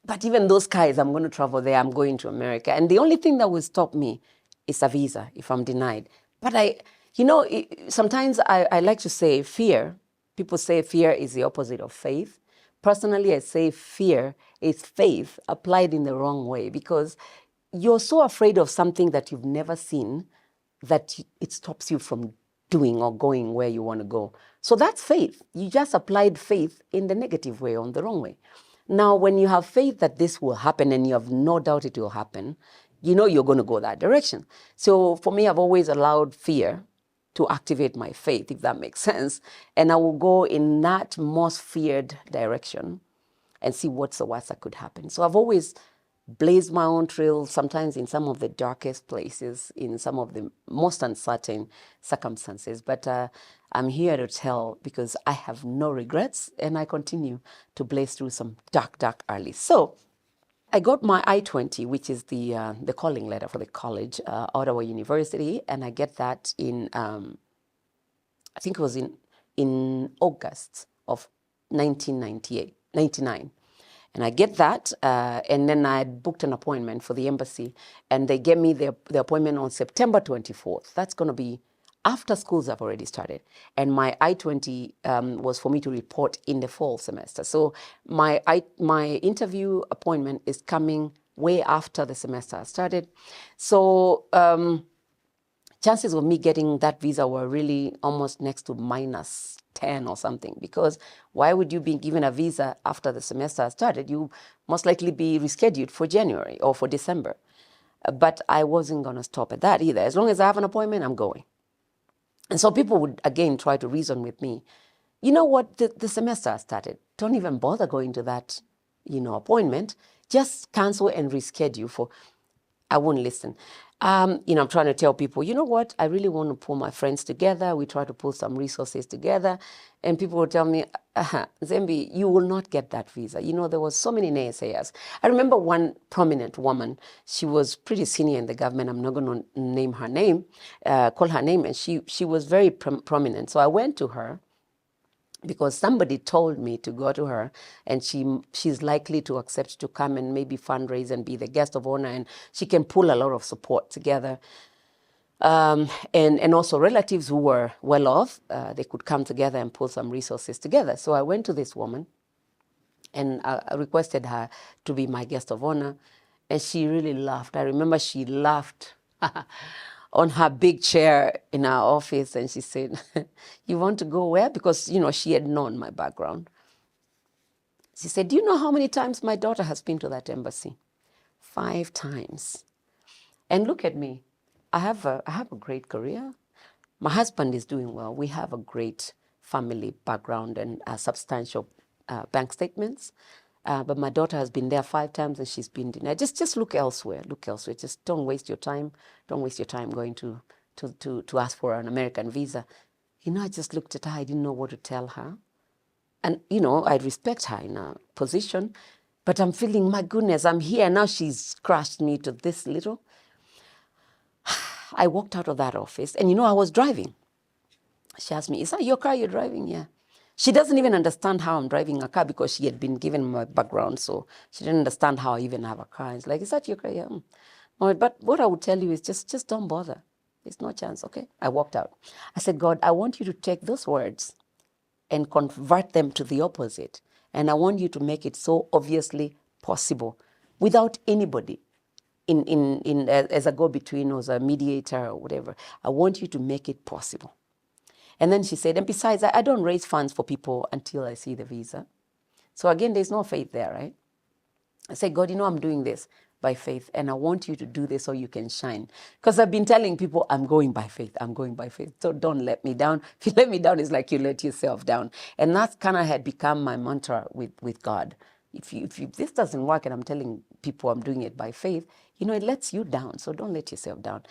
But even those skies, I'm going to travel there. I'm going to America. And the only thing that will stop me is a visa if I'm denied. But sometimes I like to say fear. People say fear is the opposite of faith. Personally, I say fear is faith applied in the wrong way, because you're so afraid of something that you've never seen that it stops you from doing or going where you want to go. So that's faith. You just applied faith in the negative way, on the wrong way. Now, when you have faith that this will happen and you have no doubt it will happen, you know you're going to go that direction. So for me, I've always allowed fear to activate my faith, if that makes sense. And I will go in that most feared direction and see what's the worst that could happen. So I've always blazed my own trail, sometimes in some of the darkest places, in some of the most uncertain circumstances. But I'm here to tell, because I have no regrets, and I continue to blaze through some dark, dark alleys. So I got my I-20, which is the calling letter for the college, Ottawa University, and I get that in, I think it was in August of 1999. And I get that, and then I booked an appointment for the embassy, and they gave me the appointment on September 24th. That's going to be after schools have already started. And my I-20 was for me to report in the fall semester. So my interview appointment is coming way after the semester has started. So chances of me getting that visa were really almost next to minus 10 or something, because why would you be given a visa after the semester started? You most likely be rescheduled for January or for December. But I wasn't going to stop at that either. As long as I have an appointment, I'm going. And so people would, again, try to reason with me. You know what? The semester has started. Don't even bother going to that, appointment. Just cancel and reschedule for... I won't listen. I'm trying to tell people, you know what? I really want to pull my friends together. We try to pull some resources together. And people will tell me, Nzembi, you will not get that visa. There was so many naysayers. I remember one prominent woman. She was pretty senior in the government. I'm not going to name her name, call her name. And she was very prominent. So I went to her, because somebody told me to go to her, and she's likely to accept to come and maybe fundraise and be the guest of honor, and she can pull a lot of support together. And also relatives who were well off, they could come together and pull some resources together. So I went to this woman, and I requested her to be my guest of honor, and she really laughed. I remember she laughed on her big chair in our office, and she said, you want to go where? Because, she had known my background. She said, do you know how many times my daughter has been to that embassy? 5 times. And look at me. I have a great career. My husband is doing well. We have a great family background and substantial bank statements. But my daughter has been there 5 times, and she's been denied. Just look elsewhere. Look elsewhere. Just don't waste your time. Don't waste your time going to ask for an American visa. I just looked at her. I didn't know what to tell her. And, I respect her in her position. But I'm feeling, my goodness, I'm here. Now she's crushed me to this little. I walked out of that office, and, I was driving. She asked me, is that your car you're driving? Yeah. She doesn't even understand how I'm driving a car, because she had been given my background, so she didn't understand how I even have a car. It's like, is that your car? Yeah. No, but what I would tell you is just don't bother. There's no chance, okay? I walked out. I said, God, I want you to take those words and convert them to the opposite. And I want you to make it so obviously possible without anybody as a go-between or as a mediator or whatever. I want you to make it possible. And then she said, and besides, I don't raise funds for people until I see the visa. So again, there's no faith there, right? I said, God, I'm doing this by faith, and I want you to do this so you can shine. Because I've been telling people, I'm going by faith, I'm going by faith. So don't let me down. If you let me down, it's like you let yourself down. And that kind of had become my mantra with God. If this doesn't work, and I'm telling people I'm doing it by faith, it lets you down. So don't let yourself down.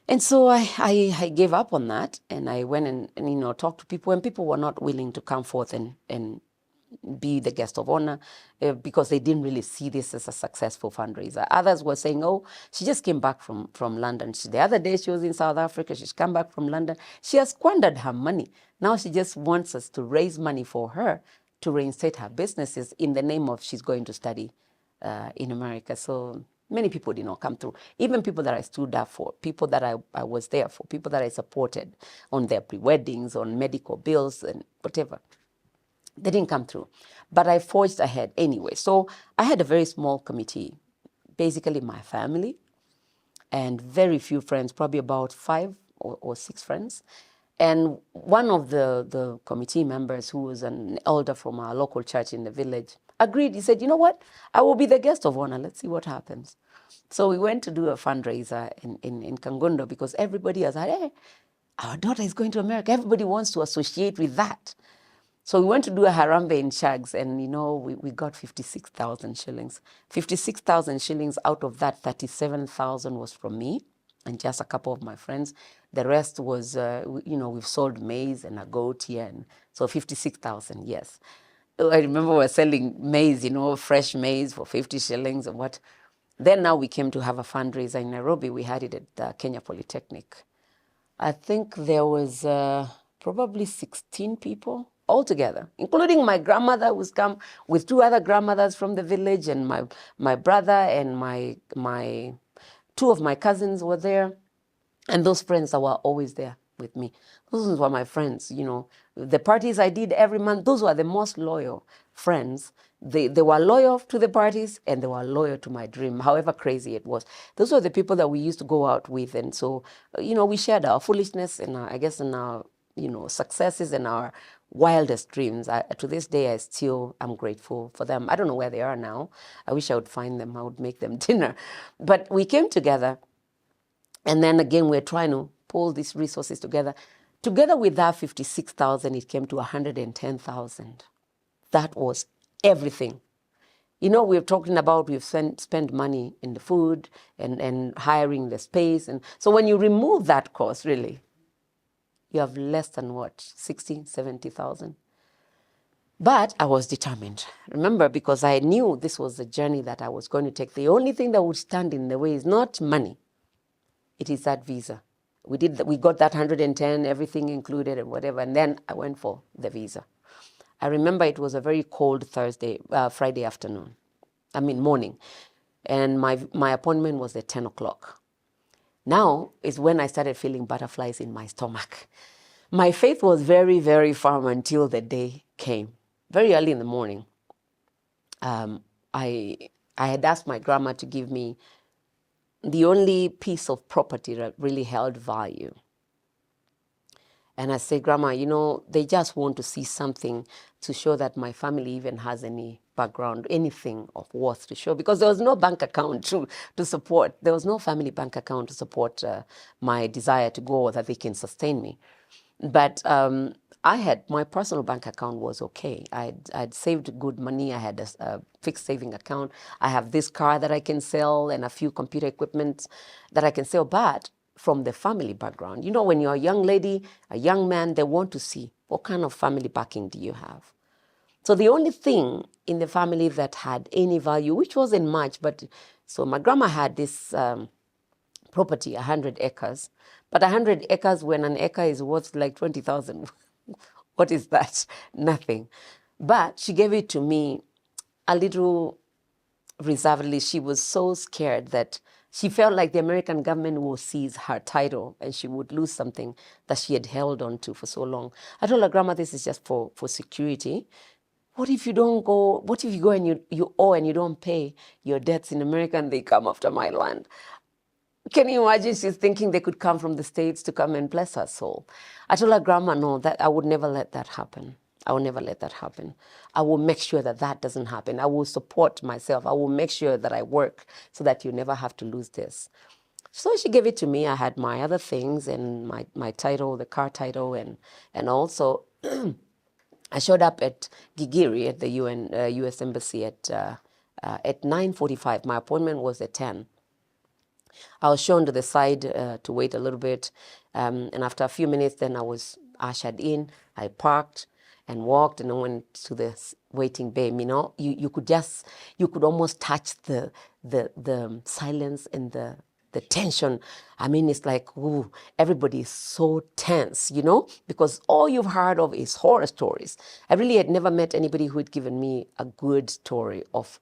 And so I gave up on that, and I went and talked to people, and people were not willing to come forth and be the guest of honor because they didn't really see this as a successful fundraiser. Others were saying, oh, she just came back from London. The other day she was in South Africa. She's come back from London. She has squandered her money. Now she just wants us to raise money for her to reinstate her businesses in the name of she's going to study in America. So many people did not come through. Even people that I stood up for, people that I was there for, people that I supported on their pre-weddings, on medical bills and whatever. They didn't come through. But I forged ahead anyway. So I had a very small committee, basically my family and very few friends, probably about 5 or 6 friends. And one of the committee members, who was an elder from our local church in the village, agreed. He said, you know what? I will be the guest of honor. Let's see what happens. So we went to do a fundraiser in Kangundo because everybody has said, hey, our daughter is going to America. Everybody wants to associate with that. So we went to do a harambe in Shags, and we got 56,000 shillings. 56,000 shillings, out of that 37,000 was from me and just a couple of my friends. The rest was, we've sold maize and a goat here. And so 56,000, yes. I remember we were selling maize, fresh maize for 50 shillings or what. Then now we came to have a fundraiser in Nairobi. We had it at Kenya Polytechnic. I think there was probably 16 people altogether, including my grandmother, who's come with 2 other grandmothers from the village, and my brother and my 2 of my cousins were there, and those friends that were always there with me. Those were my friends, The parties I did every month, those were the most loyal friends. They were loyal to the parties, and they were loyal to my dream, however crazy it was. Those were the people that we used to go out with, and so, we shared our foolishness and our successes and our wildest dreams. To this day, I'm grateful for them. I don't know where they are now. I wish I would find them. I would make them dinner. But we came together, and then again, we're trying to pull these resources together. Together with that 56,000, it came to 110,000. That was everything. We're talking about we've spent money in the food and hiring the space. And so when you remove that cost, really, you have less than 60, 70,000. But I was determined. Remember, because I knew this was the journey that I was going to take. The only thing that would stand in the way is not money. It is that visa. We got that 110, everything included and whatever. And then I went for the visa. I remember it was a very cold Friday afternoon. Morning. And my appointment was at 10 o'clock. Now is when I started feeling butterflies in my stomach. My faith was very, very firm until the day came. Very early in the morning, I had asked my grandma to give me the only piece of property that really held value. And I said, Grandma, they just want to see something to show that my family even has any background, anything of worth to show, because there was no bank account to support. There was no family bank account to support my desire to go, that they can sustain me. But my personal bank account was okay. I'd saved good money. I had a fixed saving account. I have this car that I can sell and a few computer equipment that I can sell. But from the family background, when you're a young lady, a young man, they want to see what kind of family backing do you have. So the only thing in the family that had any value, which wasn't much, so my grandma had this property, 100 acres. But 100 acres, when an acre is worth like 20,000, what is that? Nothing. But she gave it to me a little reservedly. She was so scared that she felt like the American government will seize her title and she would lose something that she had held on to for so long. I told her, Grandma, this is just for security. What if you don't go? What if you go and you owe and you don't pay your debts in America and they come after my land? Can you imagine? She's thinking they could come from the States to come and bless her soul. I told her, Grandma, no, that I would never let that happen. I will never let that happen. I will make sure that doesn't happen. I will support myself. I will make sure that I work so that you never have to lose this. So she gave it to me. I had my other things and my title, the car title, and also I showed up at Gigiri at the U.S. Embassy at 9:45. My appointment was at 10. I was shown to the side to wait a little bit. And after a few minutes, then I was ushered in. I parked and walked and I went to the waiting bay. You know, you could almost touch the silence and the tension. I mean, it's like, ooh, everybody is so tense, you know, because all you've heard of is horror stories. I really had never met anybody who had given me a good story of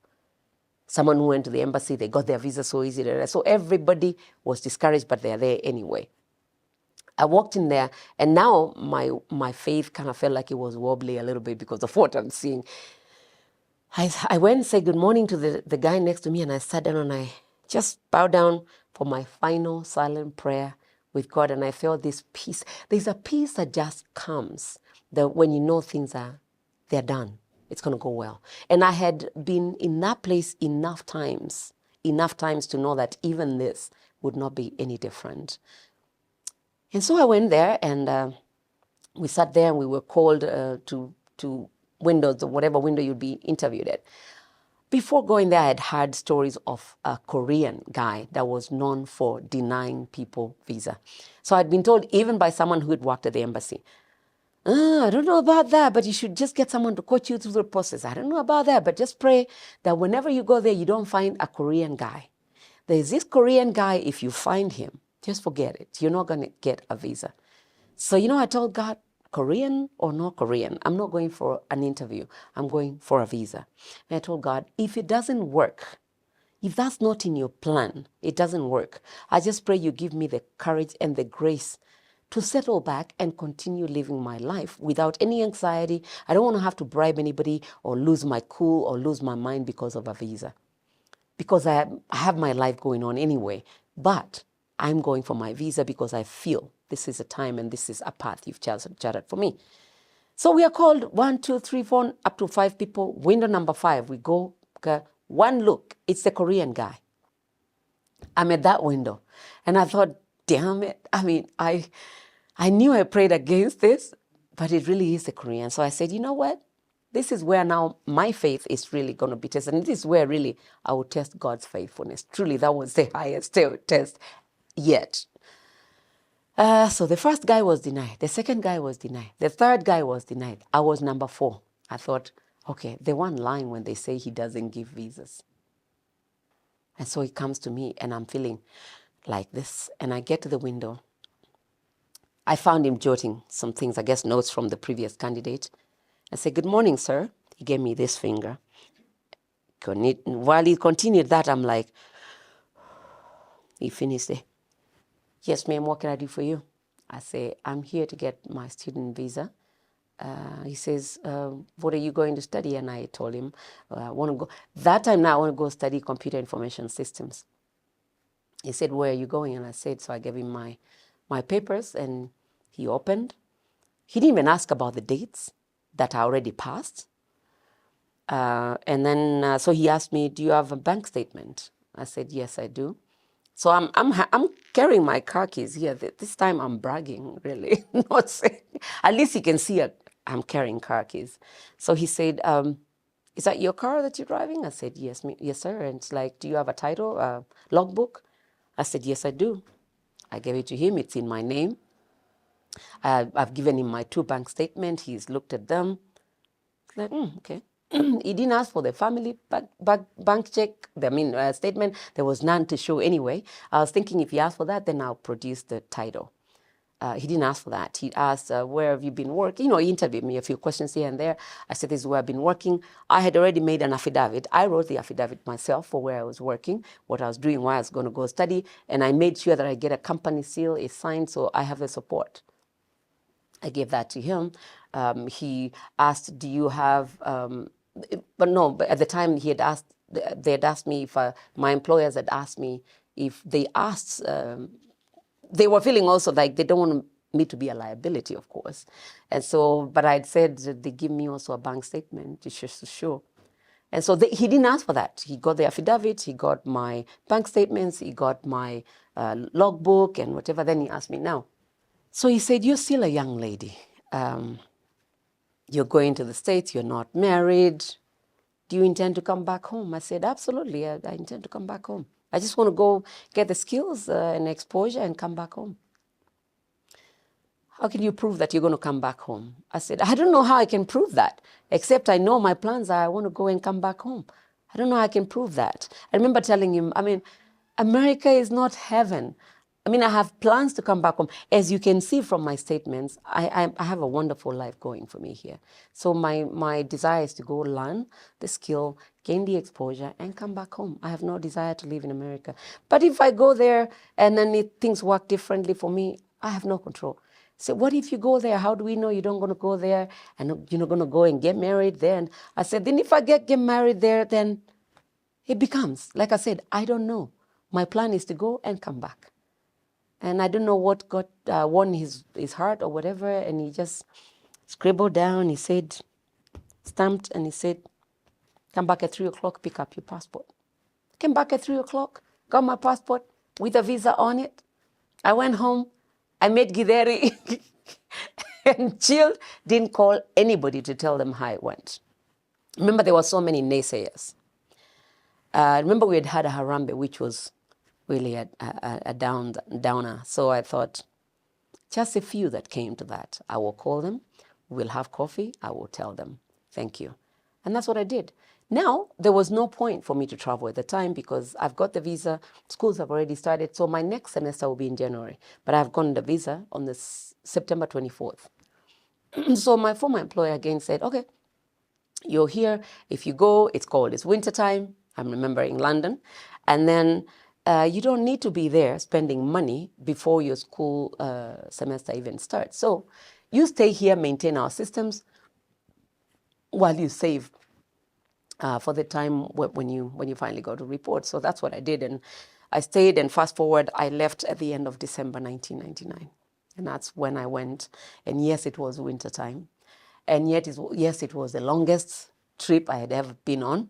someone who went to the embassy, they got their visa so easy. So everybody was discouraged, but they're there anyway. I walked in there, and now my faith kind of felt like it was wobbly a little bit because of what I'm seeing. I went and said good morning to the guy next to me, and I sat down and I just bowed down for my final silent prayer with God, and I felt this peace. There's a peace that just comes that when you know they're done. It's going to go well. And I had been in that place enough times to know that even this would not be any different. And so I went there, and we sat there, and we were called to windows, or whatever window you'd be interviewed at. Before going there, I had heard stories of a Korean guy that was known for denying people visa. So I'd been told, even by someone who had worked at the embassy, I don't know about that, but you should just get someone to coach you through the process. I don't know about that, but just pray that whenever you go there, you don't find a Korean guy. There's this Korean guy, if you find him, just forget it. You're not going to get a visa. So, I told God, Korean or no Korean, I'm not going for an interview. I'm going for a visa. And I told God, if it doesn't work, if that's not in your plan, it doesn't work. I just pray you give me the courage and the grace to settle back and continue living my life without any anxiety. I don't want to have to bribe anybody or lose my cool or lose my mind because of a visa. Because I have my life going on anyway. But I'm going for my visa because I feel this is a time and this is a path you've charted for me. So we are called 1, 2, 3, 4, up to 5 people. Window number 5, we go, okay, one look, it's the Korean guy. I'm at that window. And I thought, damn it. I mean, I knew I prayed against this, but it really is the Korean. So I said, you know what? This is where now my faith is really going to be tested. And this is where really I will test God's faithfulness. Truly, that was the highest test yet. So the first guy was denied. The second guy was denied. The third guy was denied. I was number 4. I thought, okay, they weren't lying when they say he doesn't give visas. And so he comes to me and I'm feeling like this. And I get to the window. I found him jotting some things, I guess notes from the previous candidate. I said, good morning, sir. He gave me this finger. While he continued that, I'm like, he finished it. Yes, ma'am, what can I do for you? I say, I'm here to get my student visa. He says, what are you going to study? And I told him, I want to go. That time now, I want to go study computer information systems. He said, where are you going? And I said, so I gave him my papers, and he opened. He didn't even ask about the dates that I already passed. And then, so he asked me, do you have a bank statement? I said, yes, I do. So I'm carrying my car keys here. This time I'm bragging, really, not saying. At least he can see I'm carrying car keys. So he said, is that your car that you're driving? I said, yes, sir. And it's like, do you have a title, logbook? I said, yes, I do. I gave it to him. It's in my name. I've given him my 2 bank statements. He's looked at them. He's like, okay. He didn't ask for the family bank check, statement. There was none to show anyway. I was thinking if he asked for that, then I'll produce the title. He didn't ask for that. He asked, where have you been working? He interviewed me a few questions here and there. I said, this is where I've been working. I had already made an affidavit. I wrote the affidavit myself for where I was working, what I was doing, why I was going to go study. And I made sure that I get a company seal, it's signed, so I have the support. I gave that to him. He asked, do you have, but at the time they had asked me if, my employers had asked me if they asked, they were feeling also like they don't want me to be a liability, of course. And so, but I'd said that they give me also a bank statement just to show. And so he didn't ask for that. He got the affidavit, he got my bank statements, he got my logbook and whatever. Then he asked me now. So he said, you're still a young lady. You're going to the States, you're not married. Do you intend to come back home? I said, absolutely, I intend to come back home. I just want to go get the skills and exposure and come back home. How can you prove that you're going to come back home? I said, I don't know how I can prove that, except I know my plans are I want to go and come back home. I don't know how I can prove that. I remember telling him, America is not heaven. I have plans to come back home. As you can see from my statements, I have a wonderful life going for me here. So my desire is to go learn the skill, gain the exposure, and come back home. I have no desire to live in America. But if I go there and then things work differently for me, I have no control. So what if you go there? How do we know you don't going to go there and you're not going to go and get married there? And I said, then if I get married there, then it becomes, like I said, I don't know. My plan is to go and come back. And I don't know what won his heart or whatever. And he just scribbled down. He said, stamped, and he said, come back at 3 o'clock, pick up your passport. Came back at 3 o'clock, got my passport with a visa on it. I went home. I made githeri and chilled. Didn't call anybody to tell them how it went. Remember, there were so many naysayers. Remember, we had a Harambe, which was really a downer. So I thought, just a few that came to that. I will call them. We'll have coffee. I will tell them, thank you. And that's what I did. Now, there was no point for me to travel at the time because I've got the visa. Schools have already started. So my next semester will be in January. But I've gotten the visa on the September 24th. So my former employer again said, okay, you're here. If you go, it's wintertime. I'm remembering London. And then you don't need to be there spending money before your school semester even starts. So you stay here, maintain our systems while you save for the time when you finally go to report. So that's what I did. And I stayed, and fast forward, I left at the end of December 1999. And that's when I went. And yes, it was winter time. And yet, yes, it was the longest trip I had ever been on.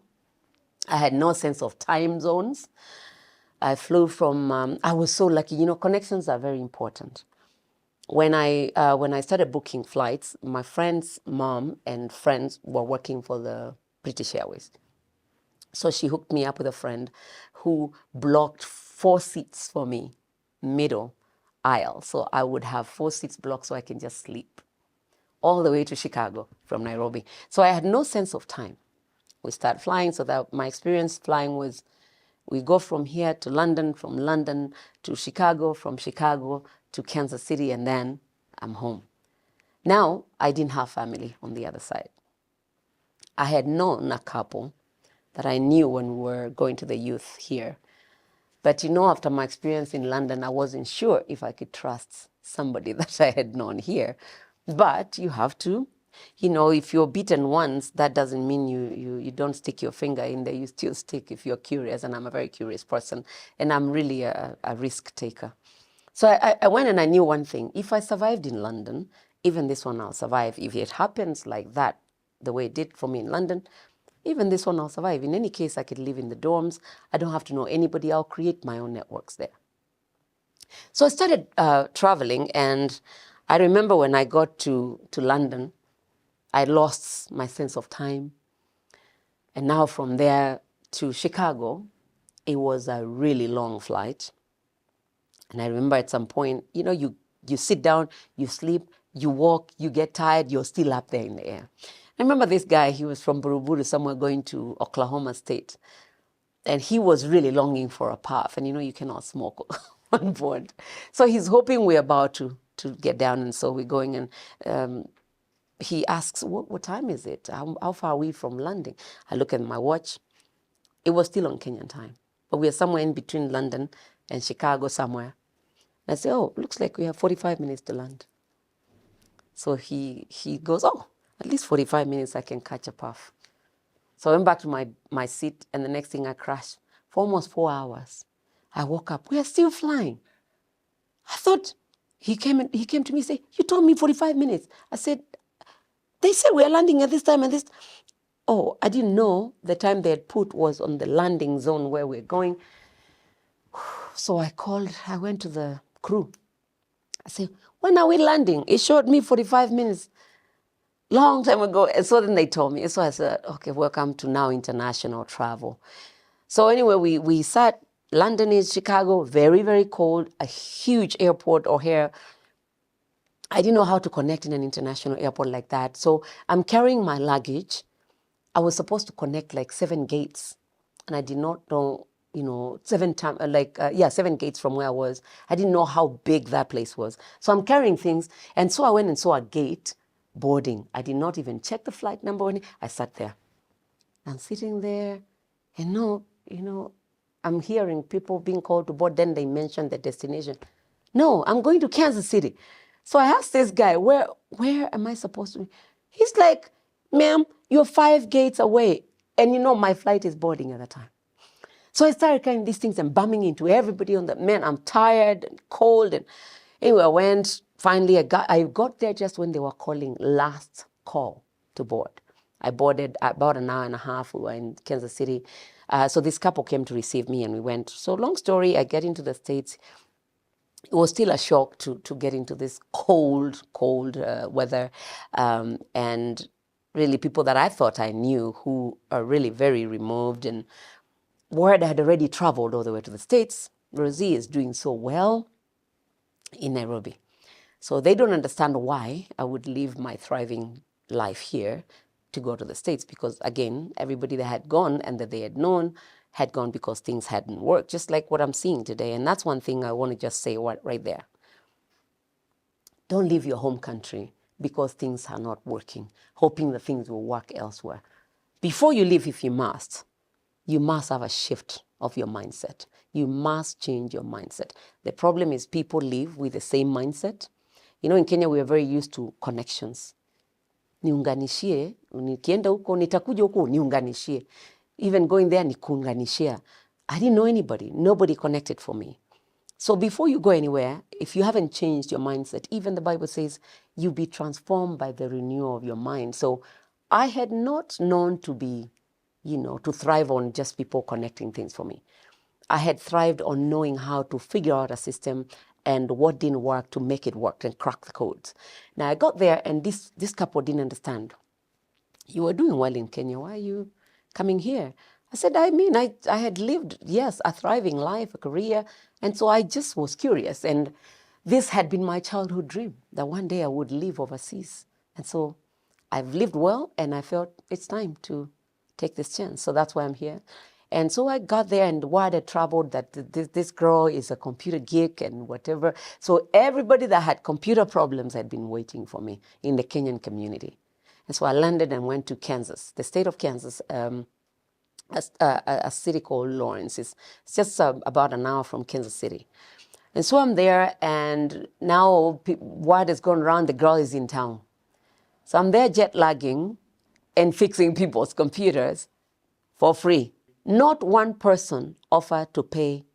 I had no sense of time zones. I flew from, I was so lucky. Connections are very important. When I started booking flights, my friend's mom and friends were working for the British Airways. So she hooked me up with a friend who blocked 4 seats for me, middle aisle. So I would have 4 seats blocked so I can just sleep all the way to Chicago from Nairobi. So I had no sense of time. We start flying, so that my experience flying was, we go from here to London, from London to Chicago, from Chicago to Kansas City, and then I'm home. Now, I didn't have family on the other side. I had known a couple that I knew when we were going to the youth here. But after my experience in London, I wasn't sure if I could trust somebody that I had known here. But you have to. If you're beaten once, that doesn't mean you don't stick your finger in there. You still stick if you're curious, and I'm a very curious person, and I'm really a risk taker. So I went, and I knew one thing. If I survived in London, even this one I'll survive. If it happens like that, the way it did for me in London, even this one I'll survive. In any case, I could live in the dorms. I don't have to know anybody. I'll create my own networks there. So I started traveling, and I remember when I got to London, I lost my sense of time. And now from there to Chicago, it was a really long flight. And I remember at some point, you sit down, you sleep, you walk, you get tired, you're still up there in the air. I remember this guy, he was from Buruburu, somewhere going to Oklahoma State. And he was really longing for a puff. And you cannot smoke on board. So he's hoping we're about to get down. And so we're going, and he asks, what time is it? How far are we from landing? I look at my watch. It was still on Kenyan time. But we are somewhere in between London and Chicago somewhere. And I say, looks like we have 45 minutes to land. So he goes, at least 45 minutes I can catch a puff. So I went back to my seat, and the next thing I crashed for almost 4 hours. I woke up. We are still flying. I thought he came to me and said, you told me 45 minutes. I said, they said we are landing at this time and this. Oh, I didn't know the time they had put was on the landing zone where we're going. So I went to the crew. I said, when are we landing? It showed me 45 minutes. Long time ago. And so then they told me. So I said, okay, welcome to now international travel. So anyway, we sat London is Chicago, very, very cold, a huge airport O'Hare. I didn't know how to connect in an international airport like that. So I'm carrying my luggage. I was supposed to connect like 7 gates, and I did not know, 7 gates from where I was. I didn't know how big that place was. So I'm carrying things, and so I went and saw a gate boarding. I did not even check the flight number or anything. I sat there. I'm sitting there, and I'm hearing people being called to board. Then they mentioned the destination. No, I'm going to Kansas City. So I asked this guy, where am I supposed to be? He's like, ma'am, you're 5 gates away. And my flight is boarding at the time. So I started carrying these things and bumping into everybody on the, man, I'm tired and cold. And anyway, I went, finally, I got there just when they were calling last call to board. I boarded about an hour and a half. We were in Kansas City. So this couple came to receive me and we went. So long story, I get into the States. It was still a shock to get into this cold weather. And really people that I thought I knew who are really very removed, and word had already traveled all the way to the States. Rosie is doing so well in Nairobi. So they don't understand why I would leave my thriving life here to go to the States, because again, everybody that had gone and that they had known had gone because things hadn't worked, just like what I'm seeing today. And that's one thing I want to just say right there. Don't leave your home country because things are not working, hoping that things will work elsewhere. Before you leave, if you must have a shift of your mindset. You must change your mindset. The problem is people live with the same mindset. In Kenya, we are very used to connections. Niunganishie, nikienda huko, nitakuja huko, niunganishie. Even going there, nikuunganishia. I didn't know anybody. Nobody connected for me. So before you go anywhere, if you haven't changed your mindset, even the Bible says, you be transformed by the renewal of your mind. So I had not known to be, to thrive on just people connecting things for me. I had thrived on knowing how to figure out a system and what didn't work to make it work and crack the codes. Now I got there and this couple didn't understand. You were doing well in Kenya. Why are you coming here? I said, I had lived, yes, a thriving life, a career. And so I just was curious. And this had been my childhood dream, that one day I would live overseas. And so I've lived well, and I felt it's time to take this chance. So that's why I'm here. And so I got there, and word had traveled that this girl is a computer geek and whatever. So everybody that had computer problems had been waiting for me in the Kenyan community. And so I landed and went to Kansas, the state of Kansas, a city called Lawrence. It's just about an hour from Kansas City. And so I'm there, and now word has gone around, the girl is in town. So I'm there jet lagging and fixing people's computers for free. Not one person offered to pay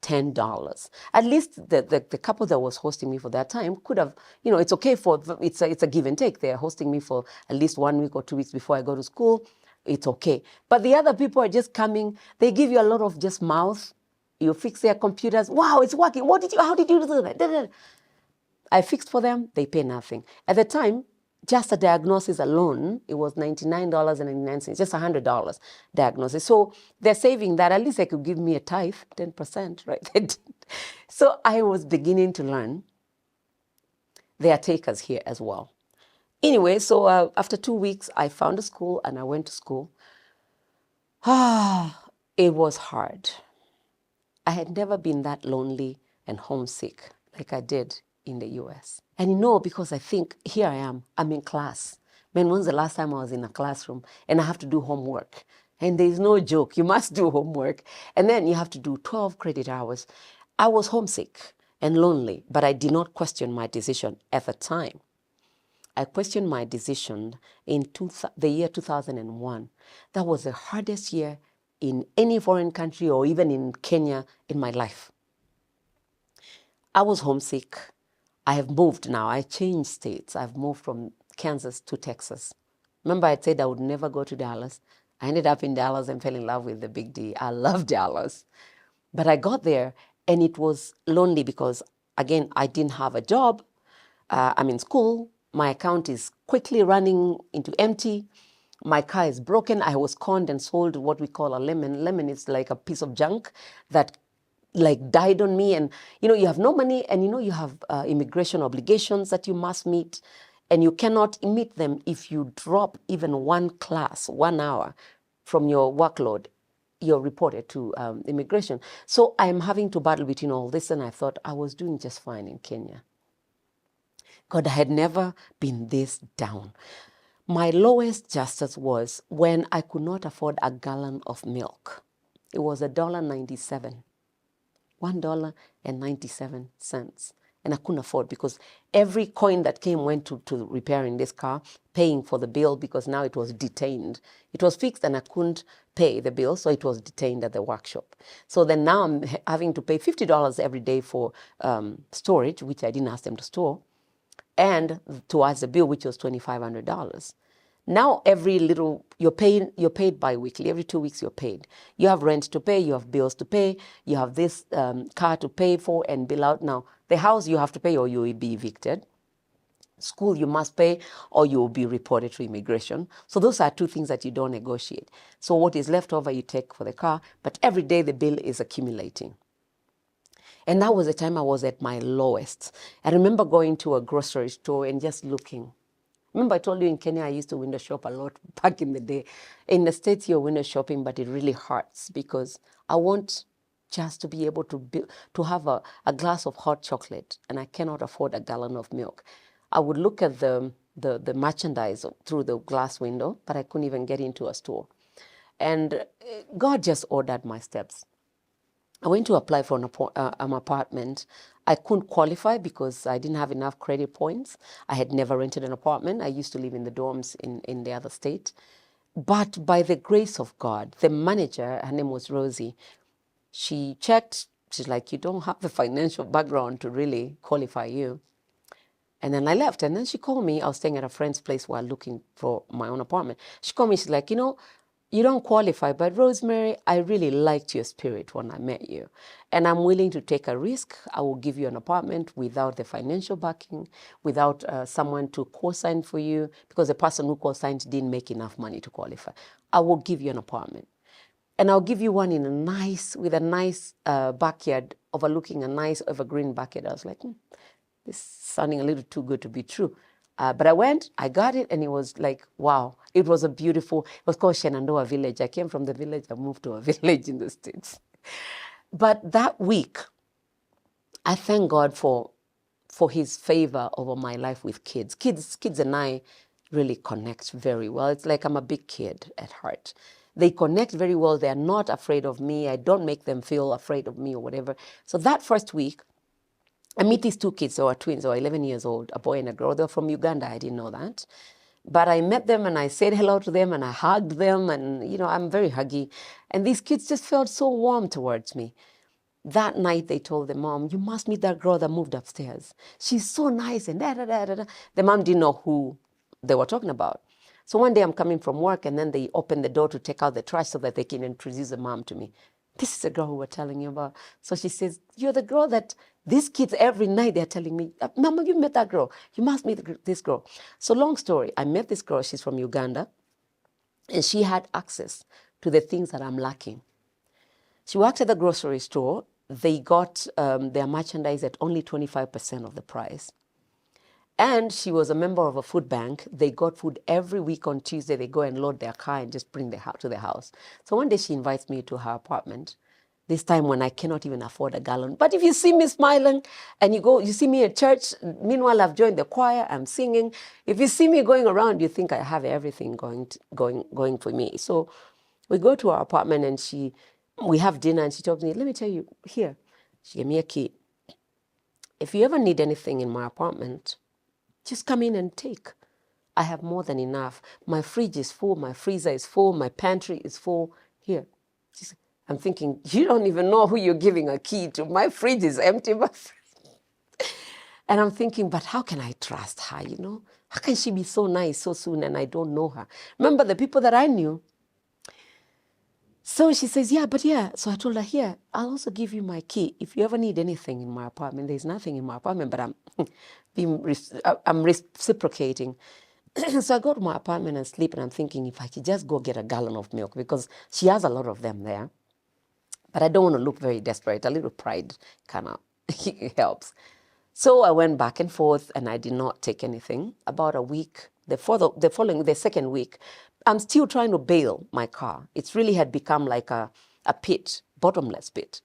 $10. At least the couple that was hosting me for that time could have, it's okay it's a give and take. They're hosting me for at least 1 week or 2 weeks before I go to school. It's okay. But the other people are just coming. They give you a lot of just mouth. You fix their computers. Wow, it's working. How did you do that? I fixed for them. They pay nothing. At the time, just a diagnosis alone, it was $99.99, just $100 diagnosis. So they're saving that. At least they could give me a tithe, 10%, right? So I was beginning to learn. They are takers here as well. Anyway, so after 2 weeks, I found a school and I went to school. It was hard. I had never been that lonely and homesick like I did in the US. And because I think, here I am, I'm in class. Man, when's the last time I was in a classroom and I have to do homework? And there's no joke, you must do homework. And then you have to do 12 credit hours. I was homesick and lonely, but I did not question my decision at the time. I questioned my decision in the year 2001. That was the hardest year in any foreign country or even in Kenya in my life. I was homesick. I have moved now. I changed states. I've moved from Kansas to Texas. Remember I said I would never go to Dallas. I ended up in Dallas and fell in love with the big D. I love Dallas. But I got there and it was lonely because, again, I didn't have a job. I'm in school. My account is quickly running into empty. My car is broken. I was conned and sold what we call a lemon. Lemon is like a piece of junk that like died on me, and you have no money, and you have immigration obligations that you must meet, and you cannot meet them if you drop even one class, 1 hour from your workload, you're reported to immigration. So I'm having to battle between all this, and I thought I was doing just fine in Kenya. God, I had never been this down. My lowest Justus was when I could not afford a gallon of milk. It was $1.97. $1.97. And I couldn't afford, because every coin that came went to repairing this car, paying for the bill, because now it was detained. It was fixed and I couldn't pay the bill, so it was detained at the workshop. So then now I'm having to pay $50 every day for storage, which I didn't ask them to store, and towards the bill, which was $2,500. Now every little, you're paid bi-weekly. Every 2 weeks you're paid. You have rent to pay, you have bills to pay, you have this car to pay for and bill out. Now the house you have to pay or you will be evicted. School you must pay or you will be reported to immigration. So those are two things that you don't negotiate. So what is left over you take for the car, but every day the bill is accumulating. And that was the time I was at my lowest. I remember going to a grocery store and just looking. Remember I told you in Kenya I used to window shop a lot back in the day. In the States you're window shopping, but it really hurts because I want just to be able to have a glass of hot chocolate, and I cannot afford a gallon of milk. I would look at the merchandise through the glass window, but I couldn't even get into a store. And God just ordered my steps. I went to apply for an apartment. I couldn't qualify because I didn't have enough credit points. I had never rented an apartment. I used to live in the dorms in the other state. But by the grace of God, the manager, her name was Rosie, she checked. She's like, you don't have the financial background to really qualify you. And then I left. And then she called me. I was staying at a friend's place while looking for my own apartment. She called me. She's like, you don't qualify, but Rosemary, I really liked your spirit when I met you. And I'm willing to take a risk. I will give you an apartment without the financial backing, without someone to co-sign for you, because the person who co-signed didn't make enough money to qualify. I will give you an apartment. And I'll give you one with a nice backyard, overlooking a nice evergreen backyard. I was like, this is sounding a little too good to be true. But I went, I got it, and it was like, wow. It was it was called Shenandoah Village. I came from the village, I moved to a village in the States. But that week, I thank God for his favor over my life with kids. Kids and I really connect very well. It's like I'm a big kid at heart. They connect very well. They're not afraid of me. I don't make them feel afraid of me or whatever. So that first week, I meet these two kids. They were twins. They were 11 years old, a boy and a girl. They're from Uganda. I didn't know that. But I met them and I said hello to them and I hugged them. And, I'm very huggy. And these kids just felt so warm towards me. That night they told the mom, you must meet that girl that moved upstairs. She's so nice and da-da-da-da-da. The mom didn't know who they were talking about. So one day I'm coming from work and then they open the door to take out the trash so that they can introduce the mom to me. This is the girl who we're telling you about. So she says, you're the girl that these kids every night they're telling me, Mama, you met that girl. You must meet this girl. So long story, I met this girl. She's from Uganda. And she had access to the things that I'm lacking. She worked at the grocery store. They got their merchandise at only 25% of the price. And she was a member of a food bank. They got food every week on Tuesday. They go and load their car and just bring to the house. So one day she invites me to her apartment, this time when I cannot even afford a gallon. But if you see me smiling and you see me at church, meanwhile I've joined the choir, I'm singing. If you see me going around, you think I have everything going for me. So we go to her apartment and we have dinner and she told me, let me tell you, here, she gave me a key. If you ever need anything in my apartment, just come in and take. I have more than enough. My fridge is full, my freezer is full, my pantry is full. Here. I'm thinking, you don't even know who you're giving a key to. My fridge is empty. And I'm thinking, but how can I trust her, How can she be so nice so soon and I don't know her? Remember the people that I knew? So she says, yeah. So I told her, here, I'll also give you my key. If you ever need anything in my apartment, there's nothing in my apartment, but I'm reciprocating. So I go to my apartment and sleep, and I'm thinking if I could just go get a gallon of milk, because she has a lot of them there. But I don't want to look very desperate. A little pride kind of helps. So I went back and forth, and I did not take anything. About a week, the second week, I'm still trying to bail my car. It really had become like a pit, bottomless pit.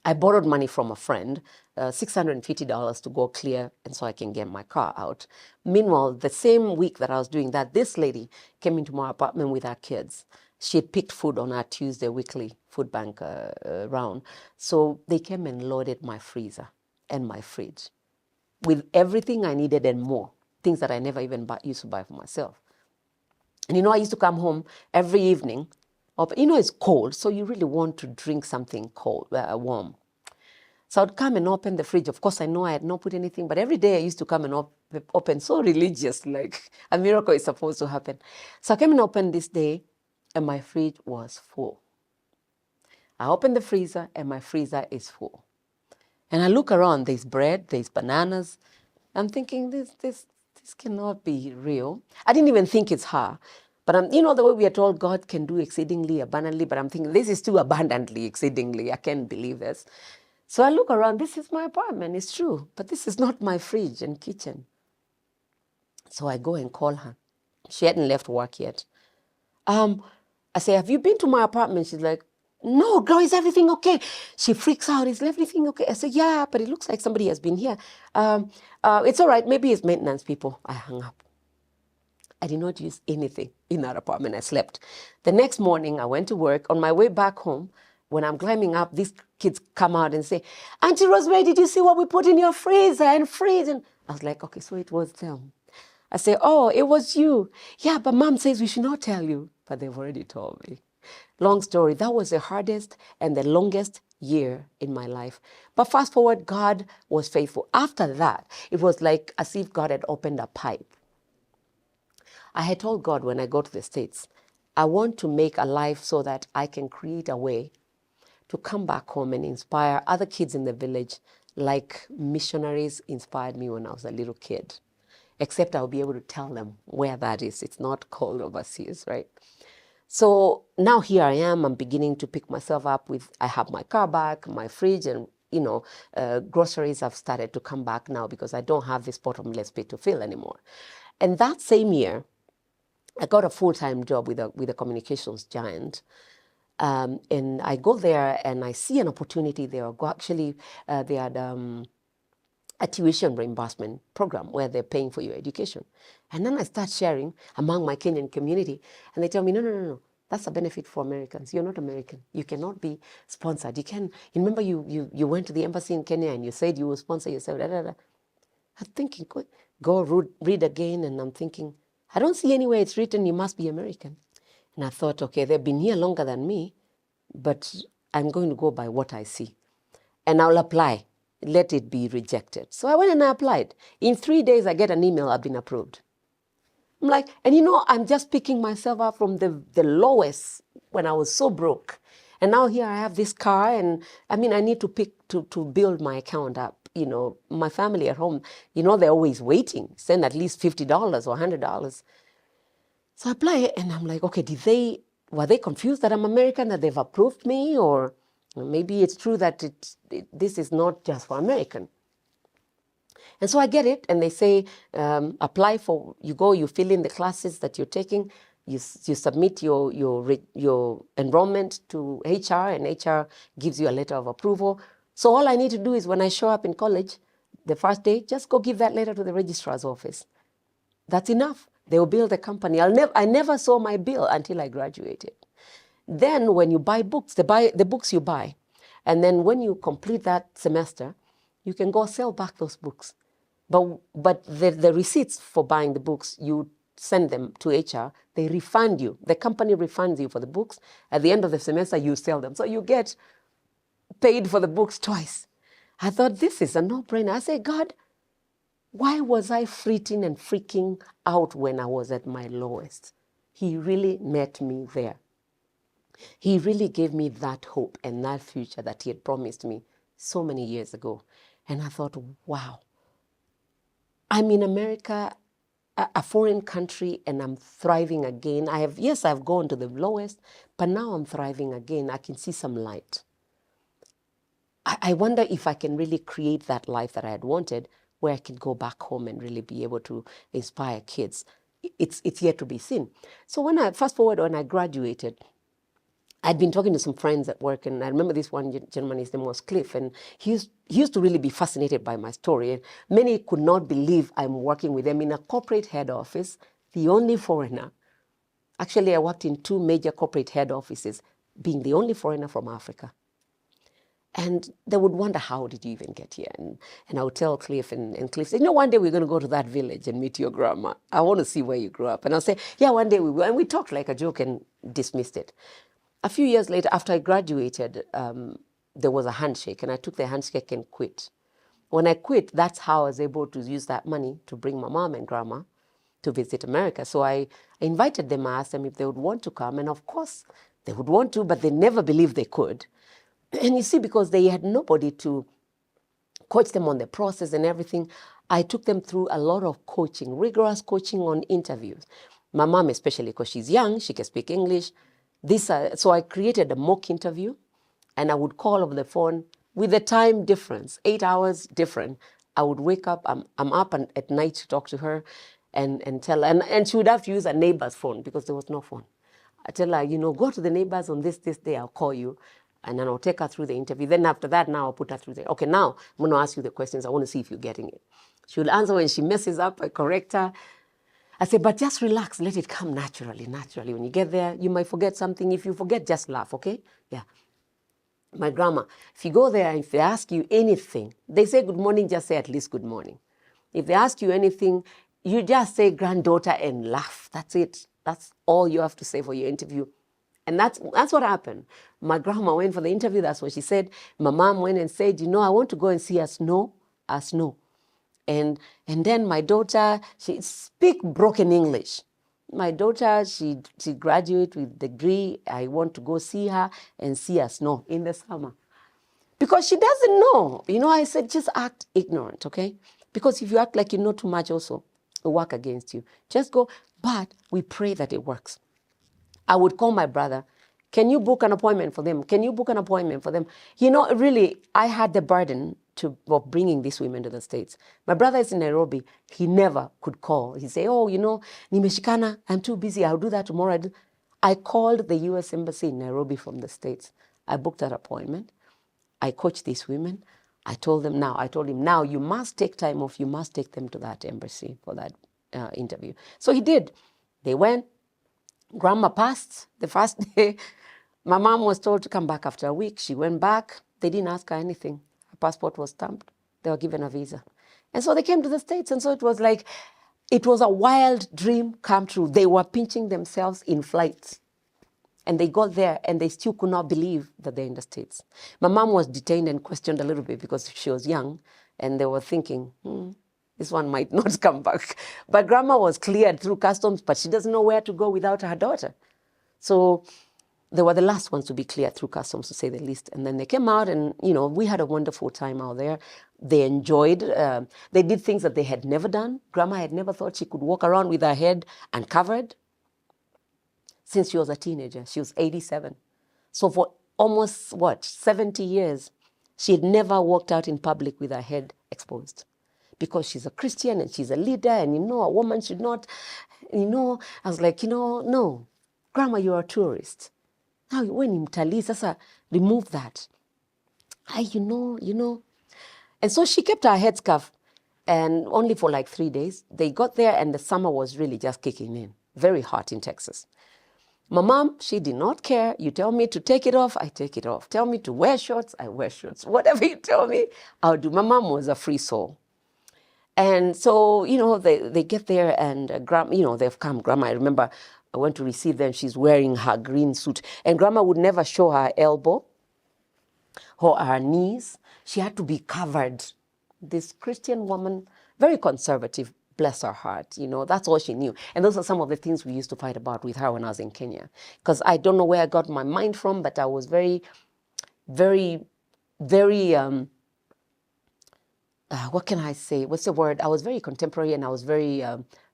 I borrowed money from a friend, $650 to go clear, and so I can get my car out. Meanwhile, the same week that I was doing that, this lady came into my apartment with her kids. She had picked food on our Tuesday weekly food bank round. So they came and loaded my freezer and my fridge with everything I needed and more, things that I never even used to buy for myself. And I used to come home every evening. It's cold, so you really want to drink something cold, warm. So I'd come and open the fridge. Of course, I know I had not put anything, but every day I used to come and open, so religious, like a miracle is supposed to happen. So I came and opened this day, and my fridge was full. I opened the freezer, and my freezer is full. And I look around, there's bread, there's bananas. I'm thinking, this cannot be real. I didn't even think it's her. But the way we are told God can do exceedingly abundantly, but I'm thinking, this is too abundantly, exceedingly. I can't believe this. So I look around, this is my apartment, it's true, but this is not my fridge and kitchen. So I go and call her. She hadn't left work yet. I say, have you been to my apartment? She's like, no, girl, is everything okay? She freaks out, is everything okay? I say, yeah, but it looks like somebody has been here. It's all right, maybe it's maintenance people. I hung up. I did not use anything in that apartment. I slept. The next morning, I went to work. On my way back home, when I'm climbing up, these kids come out and say, Auntie Rosemary, did you see what we put in your freezer and fridge? And I was like, okay, so it was them. I say, oh, it was you. Yeah, but Mom says we should not tell you. But they've already told me. Long story, that was the hardest and the longest year in my life. But fast forward, God was faithful. After that, it was like as if God had opened a pipe. I had told God when I go to the States, I want to make a life so that I can create a way to come back home and inspire other kids in the village like missionaries inspired me when I was a little kid. Except I'll be able to tell them where that is. It's not cold overseas, right? So now here I am. I'm beginning to pick myself up I have my car back, my fridge, and groceries have started to come back now because I don't have this bottomless pit to fill anymore. And that same year, I got a full-time job with a communications giant. And I go there and I see an opportunity there. Actually, they had a tuition reimbursement program where they're paying for your education. And then I start sharing among my Kenyan community. And they tell me, no. That's a benefit for Americans. You're not American. You cannot be sponsored. You remember you went to the embassy in Kenya and you said you will sponsor yourself. I'm thinking, go read again. And I'm thinking, I don't see anywhere it's written you must be American. And I thought, okay, they've been here longer than me, but I'm going to go by what I see. And I'll apply. Let it be rejected. So I went and I applied. In 3 days, I get an email, I've been approved. I'm like, and I'm just picking myself up from the lowest when I was so broke. And now here I have this car, and I need to build my account up. My family at home, they're always waiting. Send at least $50 or $100. So I apply it, and I'm like, okay, were they confused that I'm American, that they've approved me? Or maybe it's true that this is not just for American. And so I get it, and they say, apply for, you fill in the classes that you're taking, you submit your enrollment to HR, and HR gives you a letter of approval. So all I need to do is when I show up in college, the first day, just go give that letter to the registrar's office. That's enough. They will build a company. I never saw my bill until I graduated. Then when you buy books, the books you buy, and then when you complete that semester, you can go sell back those books. But the receipts for buying the books, you send them to HR. They refund you. The company refunds you for the books. At the end of the semester, you sell them. So you get paid for the books twice. I thought, this is a no-brainer. I said, God, why was I fretting and freaking out when I was at my lowest? He really met me there. He really gave me that hope and that future that he had promised me so many years ago. And I thought, wow, I'm in America a foreign country and I'm thriving again. I've gone to the lowest, but now I'm thriving again. I can see some light. I wonder if I can really create that life that I had wanted, where I can go back home and really be able to inspire kids. It's yet to be seen. So when I graduated, I'd been talking to some friends at work, and I remember this one gentleman, his name was Cliff, and he used to really be fascinated by my story. And many could not believe I'm working with them in a corporate head office, the only foreigner. Actually, I worked in 2 major corporate head offices, being the only foreigner from Africa. And they would wonder, how did you even get here? And I would tell Cliff, and Cliff said, one day we're going to go to that village and meet your grandma. I want to see where you grew up. And I'll say, yeah, one day we will. And we talked like a joke and dismissed it. A few years later, after I graduated, there was a handshake, and I took the handshake and quit. When I quit, that's how I was able to use that money to bring my mom and grandma to visit America. So I invited them. I asked them if they would want to come, and of course, they would want to, but they never believed they could. And you see, because they had nobody to coach them on the process and everything, I took them through a lot of coaching, rigorous coaching on interviews. My mom especially, because she's young, she can speak English. So I created a mock interview, and I would call over the phone with the time difference, 8 hours different. I would wake up, I'm up at night to talk to her and tell her, and she would have to use a neighbor's phone because there was no phone. I tell her, go to the neighbors on this day, I'll call you. And then I'll take her through the interview. Then after that, now I'll put her through okay, now I'm going to ask you the questions. I want to see if you're getting it. She will answer. When she messes up, I correct her. I say, but just relax. Let it come naturally. When you get there, you might forget something. If you forget, just laugh, okay? Yeah. My grandma, if you go there, if they ask you anything, they say good morning, just say at least good morning. If they ask you anything, you just say granddaughter and laugh. That's it. That's all you have to say for your interview. And that's what happened. My grandma went for the interview. That's what she said. My mom went and said, I want to go and see a snow. And then my daughter, she speak broken English. My daughter, she graduated with degree. I want to go see her and see a snow in the summer. Because she doesn't know. I said, just act ignorant, okay? Because if you act like you know too much also, it'll work against you. Just go, but we pray that it works. I would call my brother. Can you book an appointment for them? Can you book an appointment for them? Really, I had the burden of bringing these women to the States. My brother is in Nairobi. He never could call. He'd say, nimeshikana, I'm too busy. I'll do that tomorrow. I called the U.S. Embassy in Nairobi from the States. I booked that appointment. I coached these women. I told him, now you must take time off. You must take them to that embassy for that interview. So he did. They went. Grandma passed the first day. My mom was told to come back after a week. She went back. They didn't ask her anything. Her passport was stamped. They were given a visa. And so they came to the States. And so it was a wild dream come true. They were pinching themselves in flights. And they got there and they still could not believe that they're in the States. My mom was detained and questioned a little bit because she was young. And they were thinking, this one might not come back. But grandma was cleared through customs, but she doesn't know where to go without her daughter. So they were the last ones to be cleared through customs, to say the least. And then they came out and, we had a wonderful time out there. They enjoyed, they did things that they had never done. Grandma had never thought she could walk around with her head uncovered since she was a teenager. She was 87. So for almost, 70 years, she had never walked out in public with her head exposed. Because she's a Christian and she's a leader and, a woman should not, I was like, no, Grandma, you're a tourist. Now, when you mtalii, sasa, remove that. You know. And so she kept her headscarf, and only for like 3 days. They got there and the summer was really just kicking in. Very hot in Texas. My mom, she did not care. You tell me to take it off, I take it off. Tell me to wear shorts, I wear shorts. Whatever you tell me, I'll do. My mom was a free soul. And so, they get there and, they've come. Grandma, I remember I went to receive them. She's wearing her green suit. And Grandma would never show her elbow or her knees. She had to be covered. This Christian woman, very conservative, bless her heart. That's all she knew. And those are some of the things we used to fight about with her when I was in Kenya. Because I don't know where I got my mind from, but I was very, very, very... what can I say? What's the word? I was very contemporary and I was very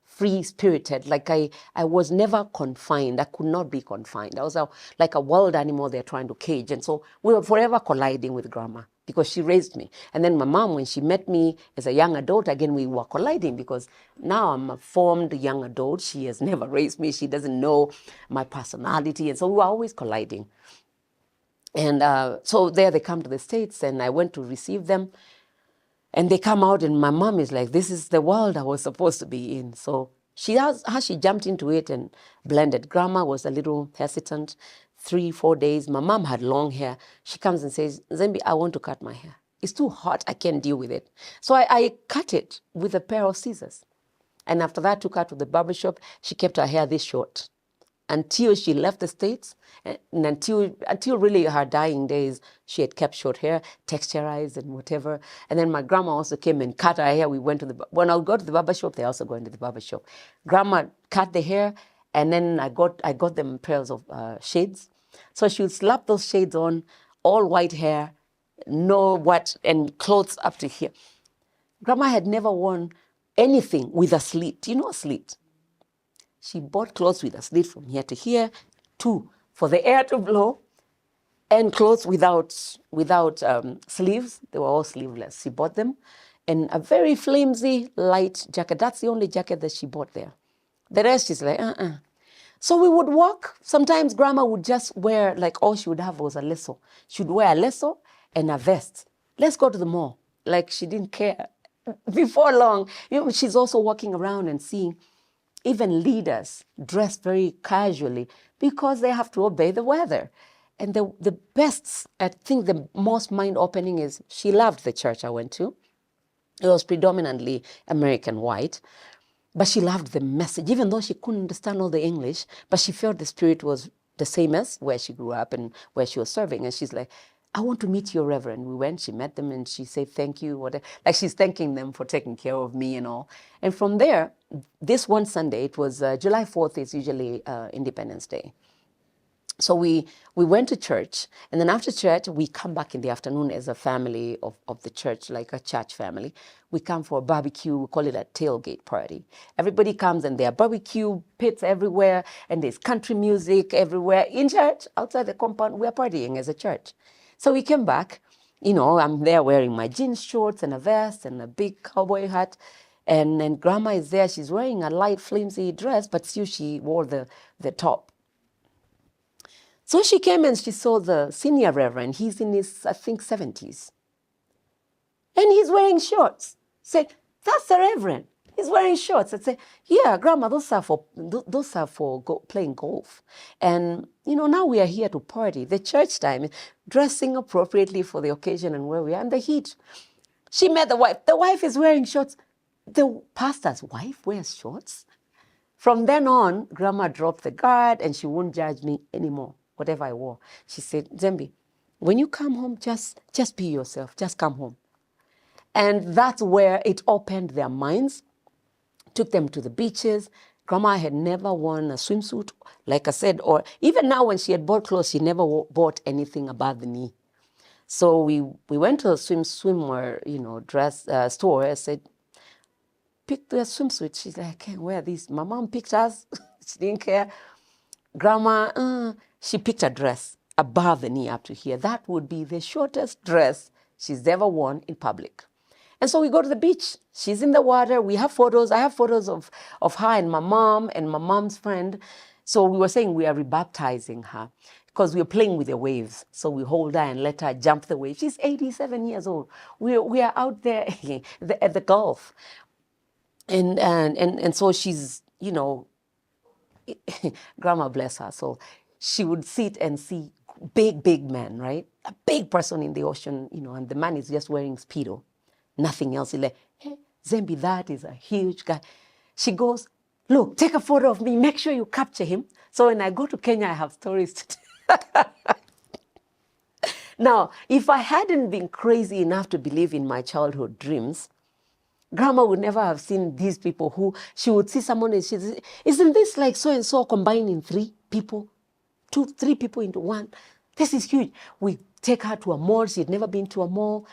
free-spirited. Like I was never confined. I could not be confined. I was like a wild animal they're trying to cage. And so we were forever colliding with grandma because she raised me. And then my mom, when she met me as a young adult, again, we were colliding because now I'm a formed young adult. She has never raised me. She doesn't know my personality. And so we were always colliding. And so there they come to the States, and I went to receive them. And they come out, and my mom is like, this is the world I was supposed to be in. So she jumped into it and blended. Grandma was a little hesitant. 3-4 days. My mom had long hair. She comes and says, Nzembi, I want to cut my hair. It's too hot. I can't deal with it. So I cut it with a pair of scissors. And after that, took her to the barbershop. She kept her hair this short until she left the States, and until really her dying days. She had kept short hair, texturized and whatever. And then my grandma also came and cut her hair. We went to when I would go to the barbershop, they also go into the barbershop. Grandma cut the hair, and then I got them pairs of shades. So she would slap those shades on, all white hair, and clothes up to here. Grandma had never worn anything with a slit. You know a slit? She bought clothes with a slit from here to here, too, for the air to blow, and clothes without sleeves. They were all sleeveless. She bought them, and a very flimsy, light jacket. That's the only jacket that she bought there. The rest is like, So we would walk. Sometimes Grandma would just wear, like, all she would have was a lesso. She would wear a lesso and a vest. Let's go to the mall. Like, she didn't care. Before long, she's also walking around and seeing even leaders dressed very casually because they have to obey the weather. And the best, I think the most mind-opening is she loved the church I went to. It was predominantly American white, but she loved the message, even though she couldn't understand all the English, but she felt the spirit was the same as where she grew up and where she was serving. And she's like, I want to meet your reverend. We went, she met them, and she said, thank you. Whatever. Like, she's thanking them for taking care of me and all. And from there, this one Sunday, it was July 4th, is usually Independence Day. So we went to church, and then after church, we come back in the afternoon as a family of the church, like a church family. We come for a barbecue. We call it a tailgate party. Everybody comes, and there are barbecue pits everywhere, and there's country music everywhere. In church, outside the compound, we're partying as a church. So we came back. I'm there wearing my jeans shorts and a vest and a big cowboy hat. And then Grandma is there. She's wearing a light, flimsy dress, but still she wore the top. So she came and she saw the senior reverend. He's in his, I think, 70s. And he's wearing shorts. Said, that's the reverend. He's wearing shorts. I said, yeah, Grandma, those are for playing golf. And, now we are here to party. The church time, dressing appropriately for the occasion and where we are, and the heat. She met the wife. The wife is wearing shorts. The pastor's wife wears shorts. From then on, Grandma dropped the guard, and she won't judge me anymore, whatever I wore. She said, Nzembi, when you come home, just be yourself. Just come home. And that's where it opened their minds, took them to the beaches. Grandma had never worn a swimsuit, like I said, or even now when she had bought clothes, she never bought anything above the knee. So we went to a swimwear, dress store. I said, pick the swimsuit. She's like, I can't wear this. My mom picked us. She didn't care. Grandma, she picked a dress above the knee up to here. That would be the shortest dress she's ever worn in public. And so we go to the beach. She's in the water. We have photos. I have photos of her and my mom and my mom's friend. So we were saying we are rebaptizing her because we are playing with the waves. So we hold her and let her jump the wave. She's 87 years old. We are out there at the Gulf. And so she's, Grandma bless her. So she would sit and see big man, right? A big person in the ocean, and the man is just wearing Speedo. Nothing else. He's like, hey, Nzembi, that is a huge guy. She goes, look, take a photo of me. Make sure you capture him. So when I go to Kenya, I have stories to tell. Now, if I hadn't been crazy enough to believe in my childhood dreams, Grandma would never have seen these people who she would see someone and she'd say, isn't this like so-and-so combining 3 people? 3 people into one? This is huge. We take her to a mall. She'd never been to a mall.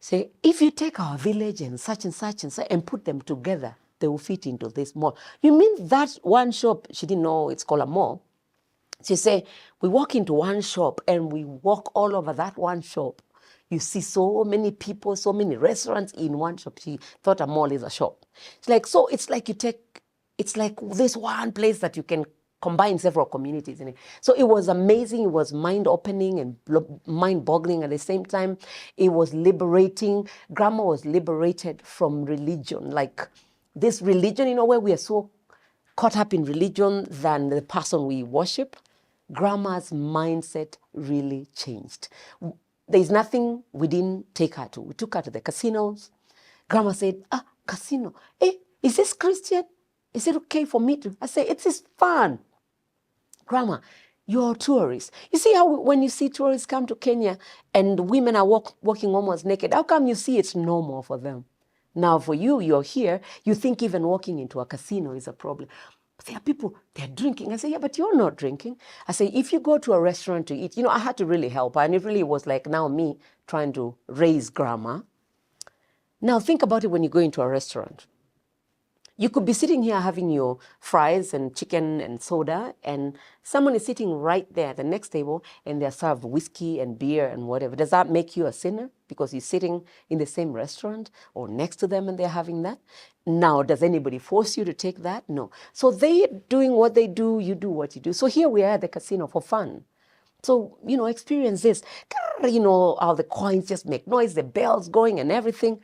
Say, if you take our village and such and such and put them together, they will fit into this mall. You mean that one shop, she didn't know it's called a mall. She said, we walk into one shop and we walk all over that one shop. You see so many people, so many restaurants in one shop. She thought a mall is a shop. It's like, so it's like it's like this one place that you can combine several communities in it. So it was amazing. It was mind-opening and mind-boggling at the same time. It was liberating. Grandma was liberated from religion. Like this religion, where we are so caught up in religion than the person we worship. Grandma's mindset really changed. There's nothing we didn't take her to. We took her to the casinos. Grandma said, casino. Is this Christian? Is it okay for me to? I say, it is fun. Grandma, you're a tourist. You see how when you see tourists come to Kenya and women are walking almost naked, how come you see it's normal for them? Now for you, you're here, you think even walking into a casino is a problem. But there are people, they're drinking. I say, yeah, but you're not drinking. I say, if you go to a restaurant to eat, I had to really help her. And it really was like now me trying to raise Grandma. Now think about it when you go into a restaurant. You could be sitting here having your fries and chicken and soda, and someone is sitting right there at the next table and they're served whiskey and beer and whatever. Does that make you a sinner because you're sitting in the same restaurant or next to them and they're having that? Now, does anybody force you to take that? No. So they're doing what they do, you do what you do. So here we are at the casino for fun. So, experience this. How the coins just make noise, the bells going and everything.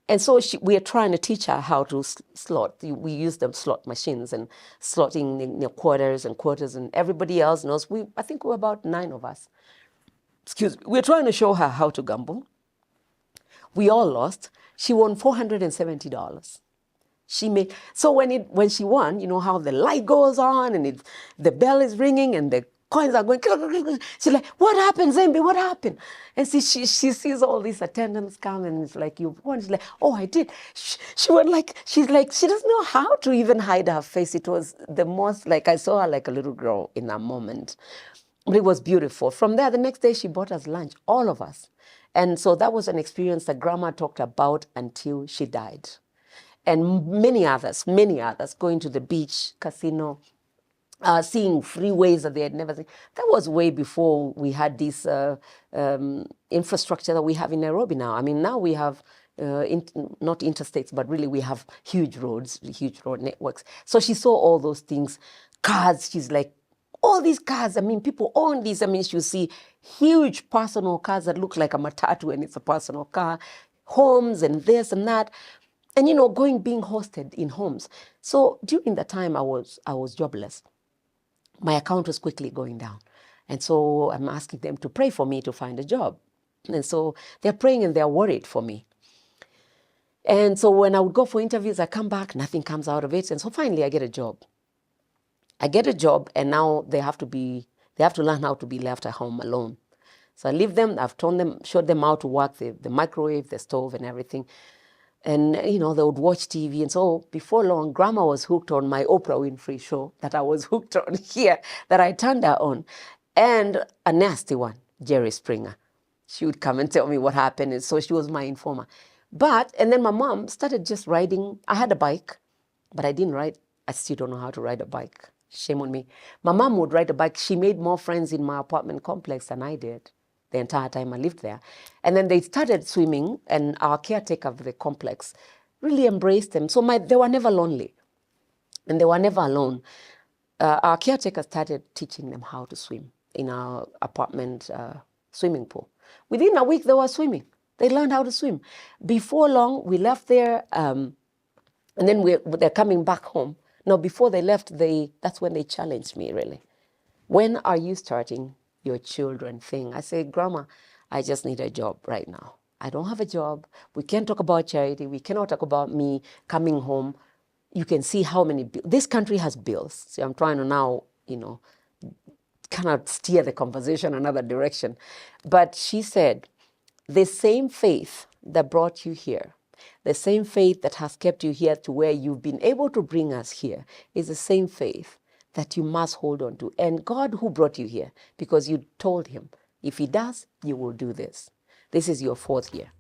And so we are trying to teach her how to slot. We use the slot machines and slotting quarters and everybody else knows. I think we're about 9 of us. Excuse me. We're trying to show her how to gamble. We all lost. She won $470. So when she won, how the light goes on and the bell is ringing and the coins are going. She's like, what happened, Nzembi? What happened? And she sees all these attendants come and it's like, you won. She's like, oh, I did. She went like, she doesn't know how to even hide her face. It was the most, I saw her like a little girl in that moment. But it was beautiful. From there, the next day, she bought us lunch, all of us. And so that was an experience that Grandma talked about until she died. And many others, going to the beach, casino, seeing freeways that they had never seen. That was way before we had this infrastructure that we have in Nairobi now. I mean, now we have not interstates, but really we have huge roads, huge road networks. So she saw all those things, cars. She's like, all these cars, I mean, people own these. I mean, you see huge personal cars that look like a matatu and it's a personal car, homes and this and that. And, being hosted in homes. So during that time, I was jobless. My account was quickly going down. And so I'm asking them to pray for me to find a job. And so they're praying and they're worried for me. And so when I would go for interviews, I come back, nothing comes out of it. And so finally I get a job. And now they have to learn how to be left at home alone. So I leave them, showed them how to work the microwave, the stove and everything. And, they would watch TV. And so before long, Grandma was hooked on my Oprah Winfrey show that I was hooked on here, that I turned her on. And a nasty one, Jerry Springer. She would come and tell me what happened. And so she was my informer. And then my mom started just riding. I had a bike, but I didn't ride. I still don't know how to ride a bike. Shame on me. My mom would ride a bike. She made more friends in my apartment complex than I did the entire time I lived there. And then they started swimming, and our caretaker of the complex really embraced them. So they were never lonely, and they were never alone. Our caretaker started teaching them how to swim in our apartment swimming pool. Within a week, they were swimming. They learned how to swim. Before long, we left there, and then they're coming back home. Now, before they left, that's when they challenged me, really. When are you starting your children thing? I say, Grandma, I just need a job right now. I don't have a job. We can't talk about charity. We cannot talk about me coming home. You can see how many this country has bills. So I'm trying to now, kind of steer the conversation another direction. But she said, the same faith that brought you here, the same faith that has kept you here to where you've been able to bring us here, is the same faith that you must hold on to. And God who brought you here, because you told him, if he does, you will do this. This is your 4th year.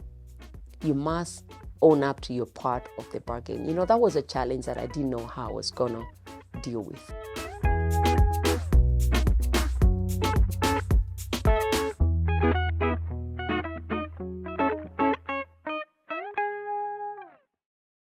You must own up to your part of the bargain. You know, that was a challenge that I didn't know how I was going to deal with.